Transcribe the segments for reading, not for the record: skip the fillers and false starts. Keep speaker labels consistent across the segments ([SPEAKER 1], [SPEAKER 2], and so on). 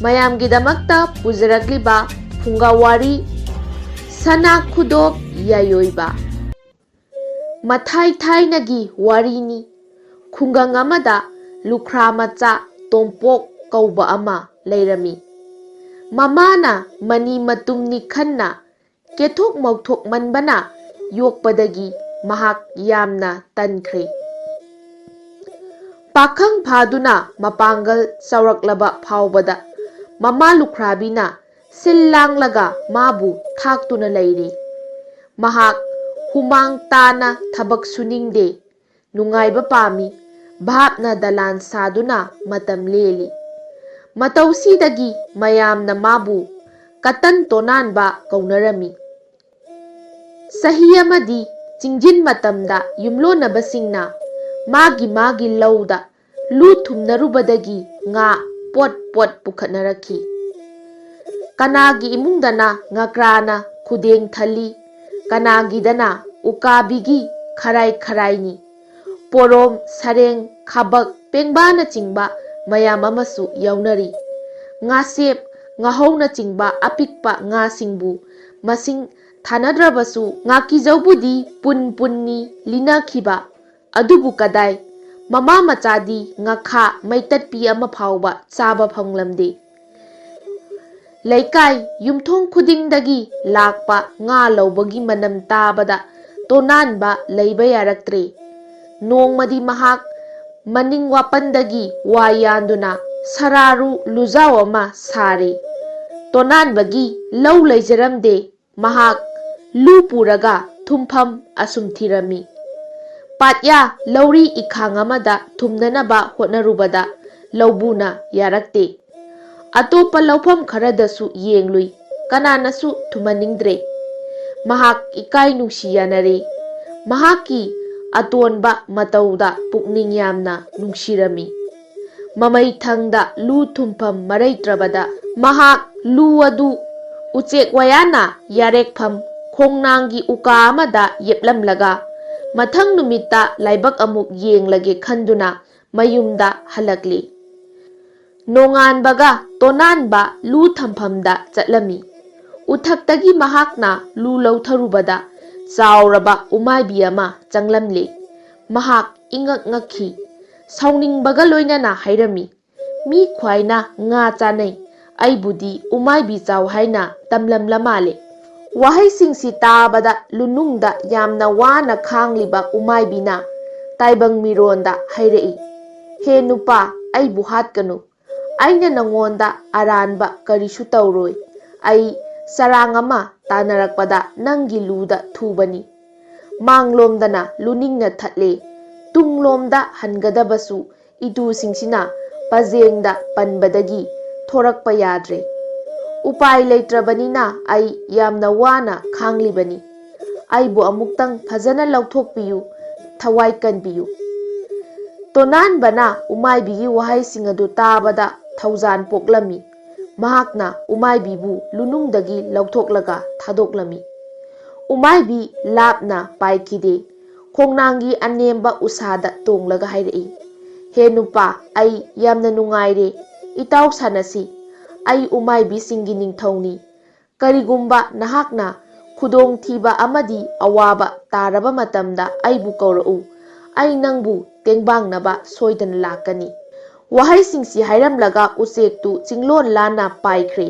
[SPEAKER 1] ꯃꯌꯥꯝꯒꯤꯗꯃꯛꯇ ꯄꯨꯖꯔꯛꯂꯤꯕ ꯐꯨꯡꯒꯥ ꯋꯥꯔꯤ ꯁꯅꯥ ꯈꯨꯗꯣꯞ ꯌꯥꯏꯑꯣꯏꯕ ꯃꯊꯥꯏ ꯊꯥꯏꯅꯒꯤ ꯋꯥꯔꯤꯅꯤ꯫ ꯈꯨꯡꯒꯪ ꯑꯃꯗ ꯂꯨꯈ꯭ꯔꯥ ꯃꯆꯥ ꯇꯣꯝꯄꯣꯛ ꯀꯧꯕ ꯑꯃ ꯂꯩꯔꯝꯃꯤ꯫ ꯃꯃꯥꯅ ꯃꯅꯤ ꯃꯇꯨꯝꯅꯤ ꯈꯟꯅ ꯀꯦꯊꯣꯛ ꯃꯧꯊꯣꯛꯃꯟꯕꯅ ꯌꯣꯛꯄꯗꯒꯤ ꯃꯍꯥꯛ ꯌꯥꯝꯅ ꯇꯟꯈ꯭ꯔꯦ꯫ ꯄꯥꯈꯪ ꯐꯥꯗꯨꯅ ꯃꯄꯥꯡꯒꯜ ꯆꯥꯎꯔꯛꯂꯕ ꯐꯥꯎꯕꯗ ꯃꯃꯥ ꯂꯨꯈ꯭ꯔꯥꯕꯤꯅ ꯁꯤꯜ ꯂꯥꯡꯂꯒ ꯃꯥꯕꯨ ꯊꯥꯛꯇꯨꯅ ꯂꯩꯔꯦ꯫ ꯃꯍꯥꯛ ꯍꯨꯃꯥꯡ ꯇꯥꯅ ꯊꯕꯛ ꯁꯨꯅꯤꯡꯗꯦ, ꯅꯨꯡꯉꯥꯏꯕ ꯄꯥꯝꯃꯤ, ꯚꯥꯞꯅ ꯗꯂꯥꯟ ꯁꯥꯗꯨꯅ ꯃꯇꯝ ꯂꯦꯜꯂꯤ꯫ ꯃꯇꯧꯁꯤꯗꯒꯤ ꯃꯌꯥꯝꯅ ꯃꯥꯕꯨ ꯀꯇꯟ ꯇꯣꯅꯥꯟꯕ ꯀꯧꯅꯔꯝꯃꯤ꯫ ꯆꯍꯤ ꯑꯃꯗꯤ ꯆꯤꯡꯖꯤꯟ ꯃꯇꯝꯗ ꯌꯨꯝꯂꯣꯟꯅꯕꯁꯤꯡꯅ ꯃꯥꯒꯤ ꯂꯧꯗ ꯂꯨ ꯊꯨꯝꯅꯔꯨꯕꯗꯒꯤ ꯉꯥ ꯄꯣꯠ ꯄꯣꯠ ꯄꯨꯈꯠꯅꯔꯛꯈꯤ꯫ ꯀꯅꯥꯒꯤ ꯏꯃꯨꯡꯗꯅ ꯉꯀ꯭ꯔꯥꯅ ꯈꯨꯗꯦꯡ ꯊꯜꯂꯤ, ꯀꯅꯥꯒꯤꯗꯅ ꯎꯀꯥꯕꯤꯒꯤ ꯈꯔꯥꯏ ꯈꯔꯥꯏꯅꯤ꯫ ꯄꯣꯔꯣꯝ, ꯁꯔꯦꯡ, ꯈꯥꯕꯛ, ꯄꯦꯡꯕꯥꯅꯆꯤꯡꯕ ꯃꯌꯥꯝ ꯑꯃꯁꯨ ꯌꯥꯎꯅꯔꯤ꯫ ꯉꯥꯁꯦꯞ, ꯉꯥꯍꯧꯅꯆꯤꯡꯕ ꯑꯄꯤꯛꯄ ꯉꯥꯁꯤꯡꯕꯨ ꯃꯁꯤꯡ ꯊꯥꯅꯗ꯭ꯔꯕꯁꯨ ꯉꯥꯀꯤꯖꯧꯕꯨꯗꯤ ꯄꯨꯟ ꯄꯨꯟꯅꯤ ꯂꯤꯅꯈꯤꯕ꯫ ꯑꯗꯨꯕꯨ ꯀꯗꯥꯏ, ꯃꯃꯥ ꯃꯆꯥꯗꯤ ꯉꯥꯈꯥ ꯃꯩꯇꯠꯄꯤ ꯑꯃ ꯐꯥꯎꯕ ꯆꯥꯕ ꯐꯪꯂꯝꯗꯦ꯫ ꯂꯩꯀꯥꯏ ꯌꯨꯝꯊꯣꯡ ꯈꯨꯗꯤꯡꯗꯒꯤ ꯂꯥꯛꯄ ꯉꯥ ꯂꯧꯕꯒꯤ ꯃꯅꯝ ꯇꯥꯕꯗ ꯇꯣꯅꯥꯟꯕ ꯂꯩꯕ ꯌꯥꯔꯛꯇ꯭ꯔꯦ꯫ ꯅꯣꯡꯃꯗꯤ ꯃꯍꯥꯛ ꯃꯅꯤꯡ ꯋꯥꯄꯟꯗꯒꯤ ꯋꯥ ꯌꯥꯟꯗꯨꯅ ꯁꯔꯥꯔꯨ ꯂꯨꯖꯥꯎ ꯑꯃ ꯁꯥꯔꯦ꯫ ꯇꯣꯅꯥꯟꯕꯒꯤ ꯂꯧ ꯂꯩꯖꯔꯝꯗꯦ꯫ ꯃꯍꯥꯛ ꯂꯨ ꯄꯨꯔꯒ ꯊꯨꯝꯐꯝ ꯑꯁꯨꯝ ꯊꯤꯔꯝꯃꯤ꯫ ꯄꯥꯠꯌꯥ ꯂꯧꯔꯤ ꯏꯈꯥꯡ ꯑꯃꯗ ꯊꯨꯝꯅꯅꯕ ꯍꯣꯠꯅꯔꯨꯕꯗ ꯂꯧꯕꯨꯅ ꯌꯥꯔꯛꯇꯦ꯫ ꯑꯇꯣꯞꯄ ꯂꯧꯐꯝ ꯈꯔꯗꯁꯨ ꯌꯦꯡꯂꯨꯏ, ꯀꯅꯥꯅꯁꯨ ꯊꯨꯝꯍꯟꯅꯤꯡꯗ꯭ꯔꯦ꯫ ꯃꯍꯥꯛ ꯏꯀꯥꯏ ꯅꯨꯡꯁꯤ ꯌꯥꯅꯔꯦ꯫ ꯃꯍꯥꯛꯀꯤ ꯑꯇꯣꯟꯕ ꯃꯇꯧꯗ ꯄꯨꯛꯅꯤꯡ ꯌꯥꯝꯅ ꯅꯨꯡꯁꯤꯔꯝꯃꯤ꯫ ꯃꯃꯩꯊꯪꯗ ꯂꯨ ꯊꯨꯝꯐꯝ ꯃꯔꯩꯇ꯭ꯔꯕꯗ ꯃꯍꯥꯛ ꯂꯨ ꯑꯗꯨ ꯎꯆꯦꯛ ꯋꯥꯌꯥꯅ ꯌꯥꯔꯦꯛꯐꯝ ꯈꯣꯡꯅꯥꯡꯒꯤ ꯎꯀꯥ ꯑꯃꯗ ꯌꯦꯞꯂꯝꯂꯒ ꯃꯊꯪ ꯅꯨꯃꯤꯠꯇ ꯂꯥꯏꯕꯛ ꯑꯃꯨꯛ ꯌꯦꯡꯂꯒꯦ ꯈꯟꯗꯨꯅ ꯃꯌꯨꯝꯗ ꯍꯜꯂꯛꯂꯦ꯫ ꯅꯣꯡꯉꯥꯟꯕꯒ ꯇꯣꯅꯥꯟꯕ ꯂꯨ ꯊꯝꯐꯝꯗ ꯆꯠꯂꯝꯃꯤ꯫ ꯎꯊꯛꯇꯒꯤ ꯃꯍꯥꯛꯅ ꯂꯨ ꯂꯧꯊꯔꯨꯕꯗ ꯆꯥꯎꯔꯕ ꯎꯃꯥꯏꯕꯤ ꯑꯃ ꯆꯪꯂꯝꯂꯦ꯫ ꯃꯍꯥꯛ ꯏꯉꯛ ꯉꯛꯈꯤ꯫ ꯁꯥꯎꯅꯤꯡꯕꯒ ꯂꯣꯏꯅꯅ ꯍꯥꯏꯔꯝꯃꯤ, "ꯃꯤ ꯈ꯭ꯋꯥꯏꯅ ꯉꯥ ꯆꯥꯅꯩ, ꯑꯩꯕꯨꯗꯤ ꯎꯃꯥꯏꯕꯤ ꯆꯥꯎ ꯍꯥꯏꯅ ꯇꯝꯂꯝꯂ ꯃꯥꯜꯂꯦ"꯫ ꯋꯥꯍꯩꯁꯤꯡꯁꯤ ꯇꯥꯕꯗ ꯂꯨꯅꯨꯡꯗ ꯌꯥꯝꯅ ꯋꯥꯅ ꯈꯥꯡꯂꯤꯕ ꯎꯃꯥꯏꯕꯤꯅ ꯇꯥꯏꯕꯪ ꯃꯤꯔꯣꯟꯗ ꯍꯥꯏꯔꯛꯏ, "ꯍꯦ ꯅꯨꯄꯥ, ꯑꯩꯕꯨ ꯍꯥꯠꯀꯅꯨ꯫ ꯑꯩꯅ ꯅꯉꯣꯟꯗ ꯑꯔꯥꯟꯕ ꯀꯔꯤꯁꯨ ꯇꯧꯔꯣꯏ꯫ ꯑꯩ ꯆꯔꯥꯡ ꯑꯃ ꯇꯥꯅꯔꯛꯄꯗ ꯅꯪꯒꯤ ꯂꯨꯗ ꯊꯨꯕꯅꯤ"꯫ ꯃꯥꯡꯂꯣꯝꯗꯅ ꯂꯨꯅꯤꯡꯅ ꯊꯠꯂꯦ꯫ ꯇꯨꯡꯂꯣꯝꯗ ꯍꯟꯒꯗꯕꯁꯨ ꯏꯇꯨꯁꯤꯡꯁꯤꯅ ꯄꯖꯦꯡꯗ ꯄꯟꯕꯗꯒꯤ ꯊꯣꯔꯛꯄ ꯌꯥꯗ꯭ꯔꯦ꯫ "ꯎꯄꯥꯏ ꯂꯩꯇ꯭ꯔꯕꯅꯤꯅ ꯑꯩ ꯌꯥꯝꯅ ꯋꯥꯅ ꯈꯥꯡꯂꯤꯕꯅꯤ꯫ ꯑꯩꯕꯨ ꯑꯃꯨꯛꯇꯪ ꯐꯖꯅ ꯂꯧꯊꯣꯛꯄꯤꯌꯨ, ꯊꯋꯥꯏ ꯀꯟꯕꯤꯌꯨ"꯫ ꯇꯣꯅꯥꯟꯕꯅ ꯎꯃꯥꯏꯕꯤꯒꯤ ꯋꯥꯍꯩꯁꯤꯡ ꯑꯗꯨ ꯇꯥꯕꯗ ꯊꯧꯖꯥꯟ ꯄꯣꯛꯂꯝꯃꯤ꯫ ꯃꯍꯥꯛꯅ ꯎꯃꯥꯏꯕꯤꯕꯨ ꯂꯨꯅꯨꯡꯗꯒꯤ ꯂꯧꯊꯣꯛꯂꯒ ꯊꯥꯗꯣꯛꯂꯝꯃꯤ꯫ ꯎꯃꯥꯏꯕꯤ ꯂꯥꯞꯅ ꯄꯥꯏꯈꯤꯗꯦ꯫ ꯈꯣꯡꯅꯥꯡꯒꯤ ꯑꯅꯦꯝꯕ ꯎꯁꯥꯗ ꯇꯣꯡꯂꯒ ꯍꯥꯏꯔꯛꯏ, "ꯍꯦ ꯅꯨꯄꯥ, ꯑꯩ ꯌꯥꯝꯅ ꯅꯨꯡꯉꯥꯏꯔꯦ, ꯏꯇꯥꯎ ꯁꯥꯟꯅꯁꯤ꯫ ꯑꯩ ꯎꯃꯥꯏꯕꯤꯁꯤꯡꯒꯤ ꯅꯤꯡꯊꯧꯅꯤ꯫ ꯀꯔꯤꯒꯨꯝꯕ ꯅꯍꯥꯛꯅ ꯈꯨꯗꯣꯡꯊꯤꯕ ꯑꯃꯗꯤ ꯑꯋꯥꯕ ꯇꯥꯔꯕ ꯃꯇꯝꯗ ꯑꯩꯕꯨ ꯀꯧꯔꯛꯎ, ꯑꯩ ꯅꯪꯕꯨ ꯇꯦꯡꯕꯥꯡꯅꯕ ꯁꯣꯏꯗꯅ ꯂꯥꯛꯀꯅꯤ"꯫ ꯋꯥꯍꯩꯁꯤꯡꯁꯤ ꯍꯥꯏꯔꯝꯂꯒ ꯎꯆꯦꯛꯇꯨ ꯆꯤꯡꯂꯣꯟ ꯂꯥꯟꯅ ꯄꯥꯏꯈ꯭ꯔꯦ꯫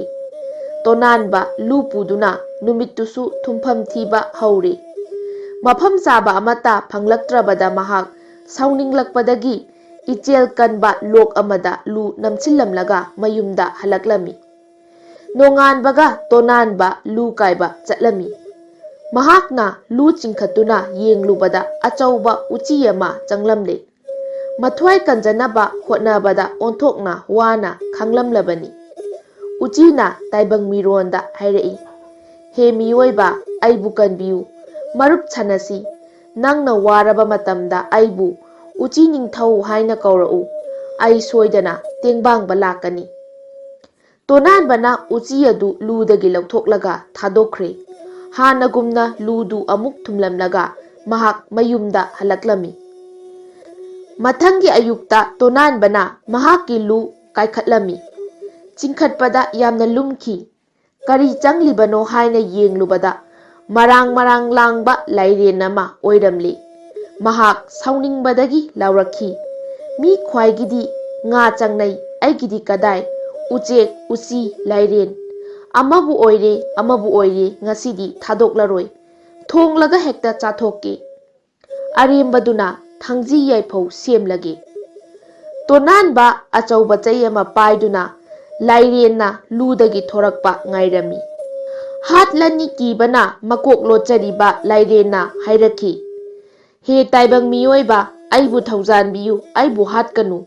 [SPEAKER 1] ꯇꯣꯅꯥꯟꯕ ꯂꯨ ꯄꯨꯗꯨꯅ ꯅꯨꯃꯤꯠꯇꯨꯁꯨ ꯊꯨꯝꯐꯝ ꯊꯤꯕ ꯍꯧꯔꯦ꯫ ꯃꯐꯝ ꯆꯥꯕ ꯑꯃꯠꯇ ꯐꯪꯂꯛꯇ꯭ꯔꯕꯗ ꯃꯍꯥꯛ ꯁꯥꯎꯅꯤꯡꯂꯛꯄꯗꯒꯤ ꯏꯆꯦꯜ ꯀꯟꯕ ꯂꯣꯛ ꯑꯃꯗ ꯂꯨ ꯅꯝꯁꯤꯜꯂꯝꯂꯒ ꯃꯌꯨꯝꯗ ꯍꯜꯂꯛꯂꯝꯃꯤ꯫ ꯅꯣꯡꯉꯥꯟꯕꯒ ꯇꯣꯅꯥꯟꯕ ꯂꯨ ꯀꯥꯏꯕ ꯆꯠꯂꯝꯃꯤ꯫ ꯃꯍꯥꯛꯅ ꯂꯨ ꯆꯤꯡꯈꯠꯇꯨꯅ ꯌꯦꯡꯂꯨꯕꯗ ꯑꯆꯧꯕ ꯎꯆꯤ ꯑꯃ ꯆꯪꯂꯝꯂꯦ꯫ ꯃꯊ꯭ꯋꯥꯏ ꯀꯟꯖꯅꯕ ꯍꯣꯠꯅꯕꯗ ꯑꯣꯟꯊꯣꯛꯅ ꯋꯥꯅ ꯈꯥꯡꯂꯝꯂꯕꯅꯤ꯫ ꯎꯆꯤꯅ ꯇꯥꯏꯕꯪ ꯃꯤꯔꯣꯟꯗ ꯍꯥꯏꯔꯛꯏ, "ꯍꯦ ꯃꯤꯑꯣꯏꯕ, ꯑꯩꯕꯨ ꯀꯟꯕꯤꯌꯨ, ꯃꯔꯨꯞ ꯁꯥꯟꯅꯁꯤ꯫ ꯅꯪꯅ ꯋꯥꯔꯕ ꯃꯇꯝꯗ ꯑꯩꯕꯨ ꯎꯆꯤ ꯅꯤꯡꯊꯧ ꯍꯥꯏꯅ ꯀꯧꯔꯛꯎ, ꯑꯩ ꯁꯣꯏꯗꯅ ꯇꯦꯡꯕꯥꯡꯕ ꯂꯥꯛꯀꯅꯤ"꯫ ꯇꯣꯅꯥꯟꯕꯅ ꯎꯆꯤ ꯑꯗꯨ ꯂꯨꯗꯒꯤ ꯂꯧꯊꯣꯛꯂꯒ ꯊꯥꯗꯣꯛꯈ꯭ꯔꯦ꯫ ꯍꯥꯟꯅꯒꯨꯝꯅ ꯂꯨꯗꯨ ꯑꯃꯨꯛ ꯊꯨꯝꯂꯝꯂꯒ ꯃꯍꯥꯛ ꯃꯌꯨꯝꯗ ꯍꯜꯂꯛꯂꯝꯃꯤ꯫ ꯃꯊꯪꯒꯤ ꯑꯌꯨꯛꯇ ꯇꯣꯅꯥꯟꯕꯅ ꯃꯍꯥꯛꯀꯤ ꯂꯨ ꯀꯥꯏꯈꯠꯂꯝꯃꯤ꯫ चिंखटपदा यामना लुमखी करी चंगलिबनो हायना येंगलुबदा marang langba lairen ama oiramli mahak sauningबदगी लाउरखी me ख्वाइगिदी nga changnai aigidi kadai uchek uchi lairen amabu oire ngasidi thadoklaroi thonglaga hekta chathokke arembaduna thangji yaifau semlage tonanba achauba chai ama paiduna lairenna ludagi thorakpa ngairami hatlani kibana makok lochariba lairena hairaki he taibang miyoiba aibu thaujanbiyu aibu hatkanu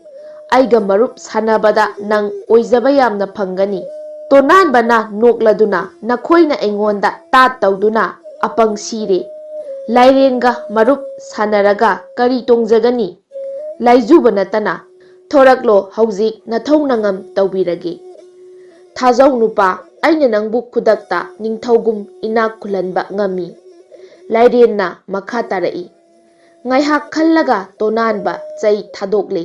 [SPEAKER 1] aiga marup sanabada nang oizaba yamna phangani tonanbana nokladuna nakhoina aingonda tat tawduna apang sire lairenga marup sanaraga kari tongjagani laijuba natana thoraklo haujik nathonangam tawbirage thajau nupa aina nangbu khudakta ningthogum inak khulanba ngami lairenna makha tarai ngaihak khallaga tonanba chai thadokle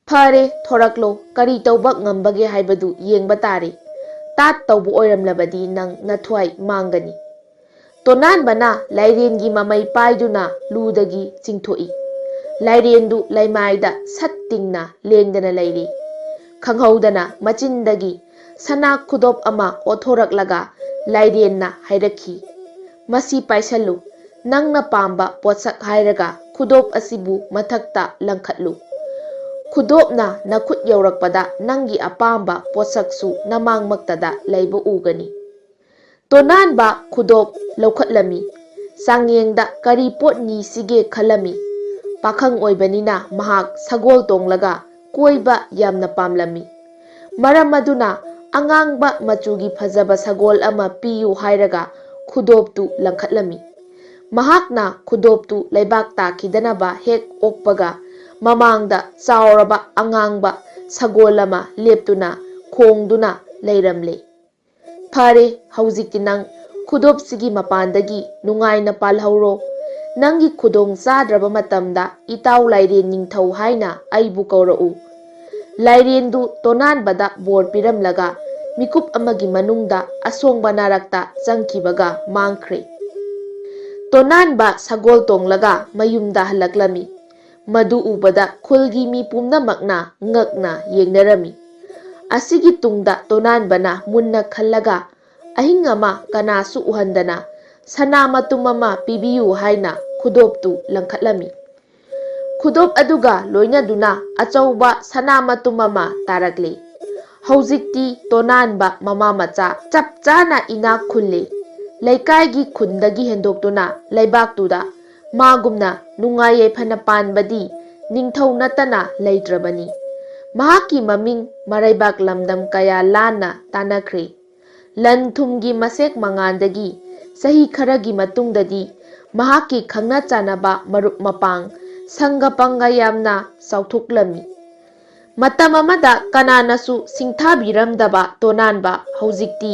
[SPEAKER 1] phare thoraklo kari tawba ngambage haibadu yengba tare tat tawbu oiramlabadi nang nathwai mangani tonanbana lairengi mamai paiduna ludagi chingthoi lairendu laimaida sattingna lengdana laire khanghaudana machindagi sana khudop ama othoraklaga lairenna hairaki masi paisalu nangna pamba potsak hairaga khudop asibu mathakta langkhatlu khudopna nakhut yaurakpada nangi apamba potsaksu namangmaktada leiba ugani tonanba khudop laukhatlami sangyengda kari potni sige khalami pakhang oibanina mahak sagol tonglaga koiba yamna pamlami maram aduna angangba machugi phajaba sagol ama piyu hairaga khudoptu langkhatlami mahakna khudoptu leibak takhidanaba hek okpaga mamangda chauraba angangba sagol ama leptuna khongduna leiramle phare haujikti nang khudop sigi mapandagi nungaina palhauro nangi khudong chadraba matamda itaw lairen ningthou haina aibu kaurau lairendu tonanbada bor piramlaga mikup amagi manungda asongba narakta changkibaga mangkhre tonanba sagol tonglaga mayumda halaklami madu ubada khulgi mi pumnamakna ngakna yengnarami asigi tungda tonanbana munna khallaga ahingama kanasu uhandana sana matumama pibiyu haina khudoptu langkhatlami khudop aduga loina duna achauba sana matumama tarakle haujikti tonanba mama macha chapchana ina khulle leikaigi khundagi hendoktuna leibaktuda magumna nungaye phana panbadi ningthou natana leitrabani mahaki maming maraibak lamdam kaya lana tanakhre lan thumgi masek mangandagi sahi kharagi matungdadi mahaki khangna chanaba marup mapang sangga panga yamna sauthukhlami matam amada kananasu singthabiramdaba tonanba haujikti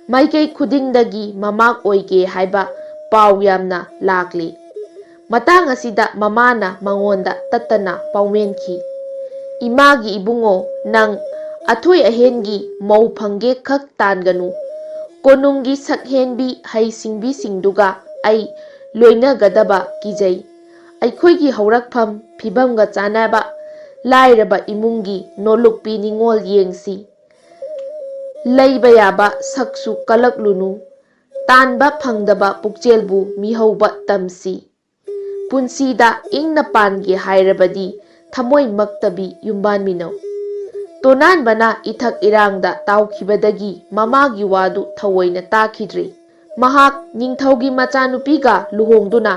[SPEAKER 1] maikei khudingdagi mamak oige haiba pau yamna lakle matang asida mamana mangonda tatana paumenki imagi ibungo nang athoi ahengi mau phange khak tanganu konunggi sakhenbi haisingbi singduga ai loina gadaba kijai aikhoigi haurakpham phibamga chanaba lairaba imungi nolukpi ningol yengsi leiba yaba saksu kalaklunu tanba phangdaba pukchelbu mihauba tamsi punsida ingna pangi hairabadi thamoi maktabi yumban minau tonanbana ithak irangda taukhibadagi mamagi wadu thawoina takhidre mahak ningthougi machanupiga luhongduna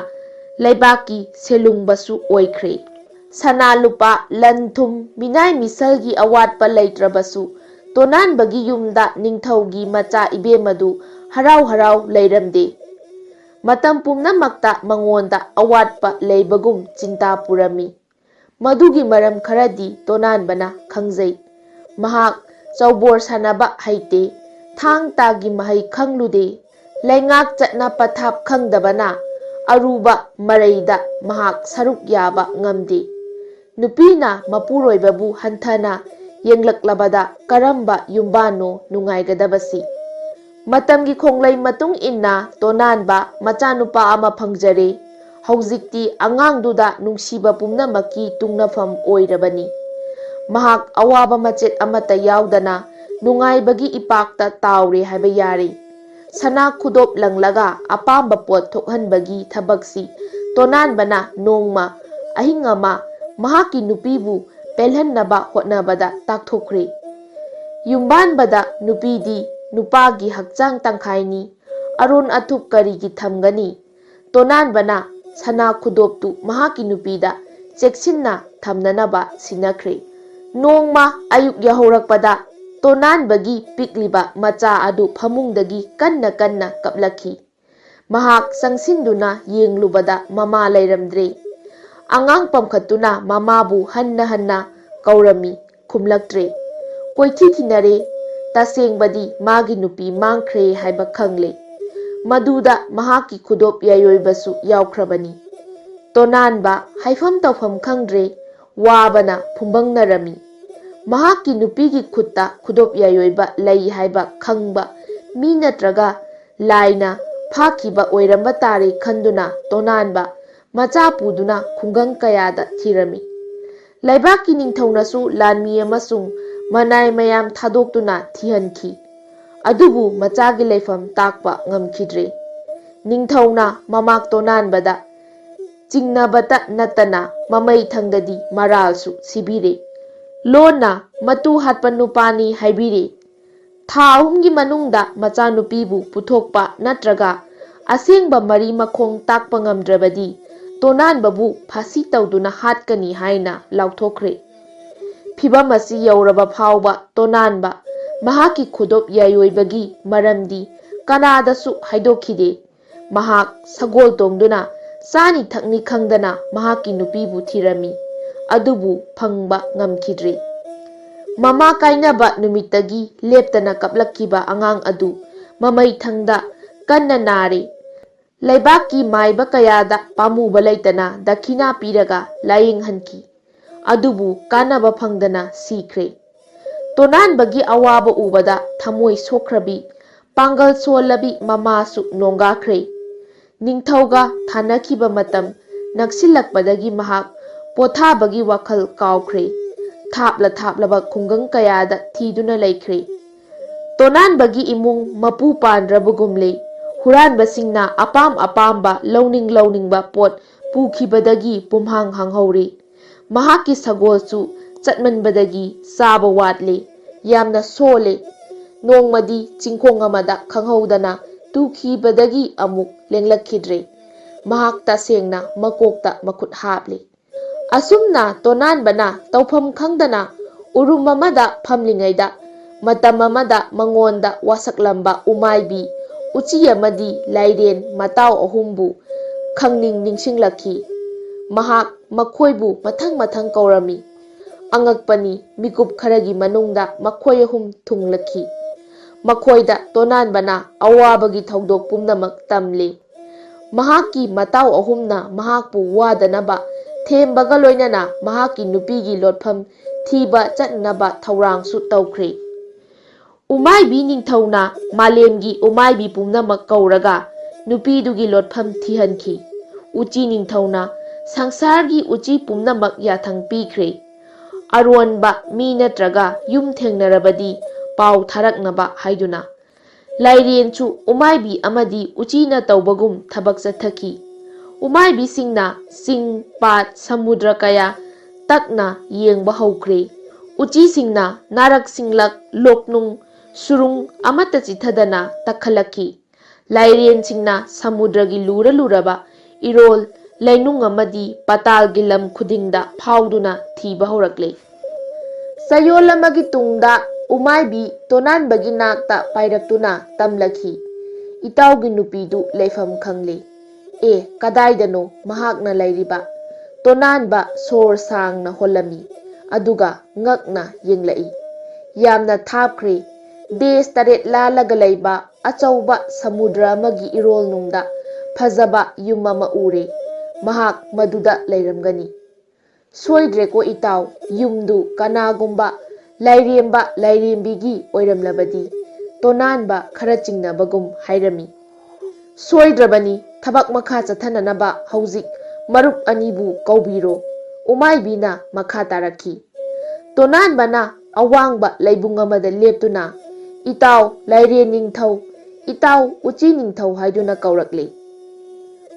[SPEAKER 1] leibaki selungbasu oikhre sana lupa lanthum minai misalgi awatpa leitrabasu tonanbagi yumda ningthougi macha ibemadu harau harau leiramde matam pumnamakta mangonda awatpa leibagum chinta purami madugi maram kharadi tonanbana khangjai mahak chaubor sanaba haite thang tagi mahai khanglude laingak chatna pathap khangdabana aruba maraida mahak saruk yaba ngamde nupina mapuroibabu hanthana Yenglaklabada karamba yumbano nungaigadabasi. Matamgi khonglai matung inna tonanba machanupa ama phangjare. Haujikti angangduda nungsiba pumnamaki tungnafam oirabani. Mahak awaba machet amata yaudana nungaibagi ipakta taure haiba yare. Sana khudop langlaga apamba pot thokhanbagi thabaksi tonanbana nongma ahingama mahaki nupibu pelhannaba hotnabada takthokre. Yumbanbada nupidi nupagi hakchang tangkhaini aron athup karigi thamgani. Tonanbana sana khudoptu mahaki nupida cheksinna thamnanaba sinakre. Nongma ayuk yahorakpada tonanbagi pikliba macha adu phamungdagi kanna kanna kaplaki. Mahak sangsinduna yenglubada mama lairamdre. Angang pamkhatuna mamabu hanna hanna kaurami khumlaktre. Koithi thinare tasengbadi magi nupi mangkhre haiba khangle. Maduda mahaki khudop yaioibasu yaukhrabani. Tonanba haifam tawfam khangdre wabana phumbangnarami. Mahaki nupigi khutta khudop yaioiba lei haiba khangba mi natraga laina phakiba oiramba tare khanduna tonanba macha puduna khungang kayada thirami. Laibaki ningthounasu lanmi amasung manai mayam thadoktuna thihankhi. Adubu machagi leifam takpa ngamkhidre. Ningthouna mamak tonanbada chingnabata natana mamai thangdadi maralsu sibire. Lona matu hatpa nupani haibire. Tha ahumgi manungda macha nupibu puthokpa natraga asengba mari makhong takpa ngamdrabadi tonanbabu phasi tawduna hatkani haina lauthokre. Phibam asi yauraba phawba tonanba mahaki khudop yaioibagi maramdi kanadasu haidokhide. Mahak sagol tongduna sani thakni khangdana mahaki nupibu thirami. Adubu phangba ngamkhidre. Mama kainaba numitagi leptana kaplakkiba angang adu mamai thangda kanna nare. Laibaki maiba kayada pamuba laitana dakhina piraga layenghanki. Adubu kanaba phangdana sikre. Tonanbagi awaba ubada thamoi sokrabi pangal solabi mamasu nongakre. Ningthouga thanakiba matam naksilakpadagi mahak pothabagi wakhal kaukre. Thapla thaplaba khungang kayada thiduna laikre. Tonanbagi imung mapu pandrabugumle. Huranbasingna apam apamba launingba pot pukhibadagi pumhang hanghore. Mahaki sagolsu chatmanbadagi saba watle. Yamna sole. Nongmadi chingkhong amada khanghaudana tukhibadagi amuk lenglakhidre. Mahak tasengna makokta makhut haple. Asumna tonanbana tawpham khangdana urum amada phamlingaida matam amada mangonda wasaklamba umaibi uchi amadi lairen matau ahumbu khangning ningsinglakhi. Mahak makhoibu mathang kaurami. Angakpani mikup kharagi manungda makhoi ahum thunglakhi. Makhoida tonanbana awabagi thaudok pumnamak tamle. Mahaki matau ahumna mahakpu wadanaba thembaga loinana mahaki nupigi lotpham thiba chatnaba thaurangsu tawkhre. Umaibi ningthouna malemgi umaibi pumnamak kauraga nupidugi lotpham thihankhi. Uchi ningthouna sangsargi uchi pumnamak yathang pikhre. Aronba mi natraga yum thengnarabadi pau tharaknaba haiduna. Lairenchu umaibi amadi uchina tawbagum thabak chathaki. Umaibi singna sing pat samudra kaya takna yengba haukhre. Uchi singna narak singlak loknung surung amata chithadana takhalaki. Lairen singna samudragi lura luraba irol lainung amadi patal gilam khudingda phauduna thiba horakle. Sayol amagi tungda umaibi tonanbagi nakta pairaktuna tamlaki. Itaugi nupidu leifam khangle. Kadaidano mahakna lairiba. Tonanba sor sangna holami. Aduga ngakna yenglai. Yamna thapkhre. Des taret lalaga laiba achauba samudra amagi irol nungda phajaba yumama ure. Mahak maduda lairamgani. Soidre ko itaw yumdu kanagumba ꯂꯥꯏꯔꯦꯝꯕ ꯂꯥꯏꯔꯦꯝꯕꯤꯒꯤ ꯑꯣꯏꯔꯝꯂꯕꯗꯤ ꯇꯣꯅꯥꯟꯕ ꯈꯔ ꯆꯤꯡꯅꯕꯒꯨꯝ ꯍꯥꯏꯔꯝꯃꯤ꯫ ꯁꯣꯏꯗ꯭ꯔꯕꯅꯤ, ꯊꯕꯛ ꯃꯈꯥ ꯆꯠꯊꯅꯅꯕ ꯍꯧꯖꯤꯛ ꯃꯔꯨꯞ ꯑꯅꯤꯕꯨ ꯀꯧꯕꯤꯔꯣ, ꯎꯃꯥꯏꯕꯤꯅ ꯃꯈꯥ ꯇꯥꯔꯛꯈꯤ꯫ ꯇꯣꯅꯥꯟꯕꯅ ꯑꯋꯥꯡꯕ ꯂꯩꯕꯨꯡ ꯑꯃꯗ ꯂꯦꯞꯇꯨꯅ ꯏꯇꯥꯎ ꯂꯥꯏꯔꯦꯟ ꯅꯤꯡꯊꯧ, ꯏꯇꯥꯎ ꯎꯆꯤ ꯅꯤꯡꯊꯧ ꯍꯥꯏꯗꯨꯅ ꯀꯧꯔꯛꯂꯦ꯫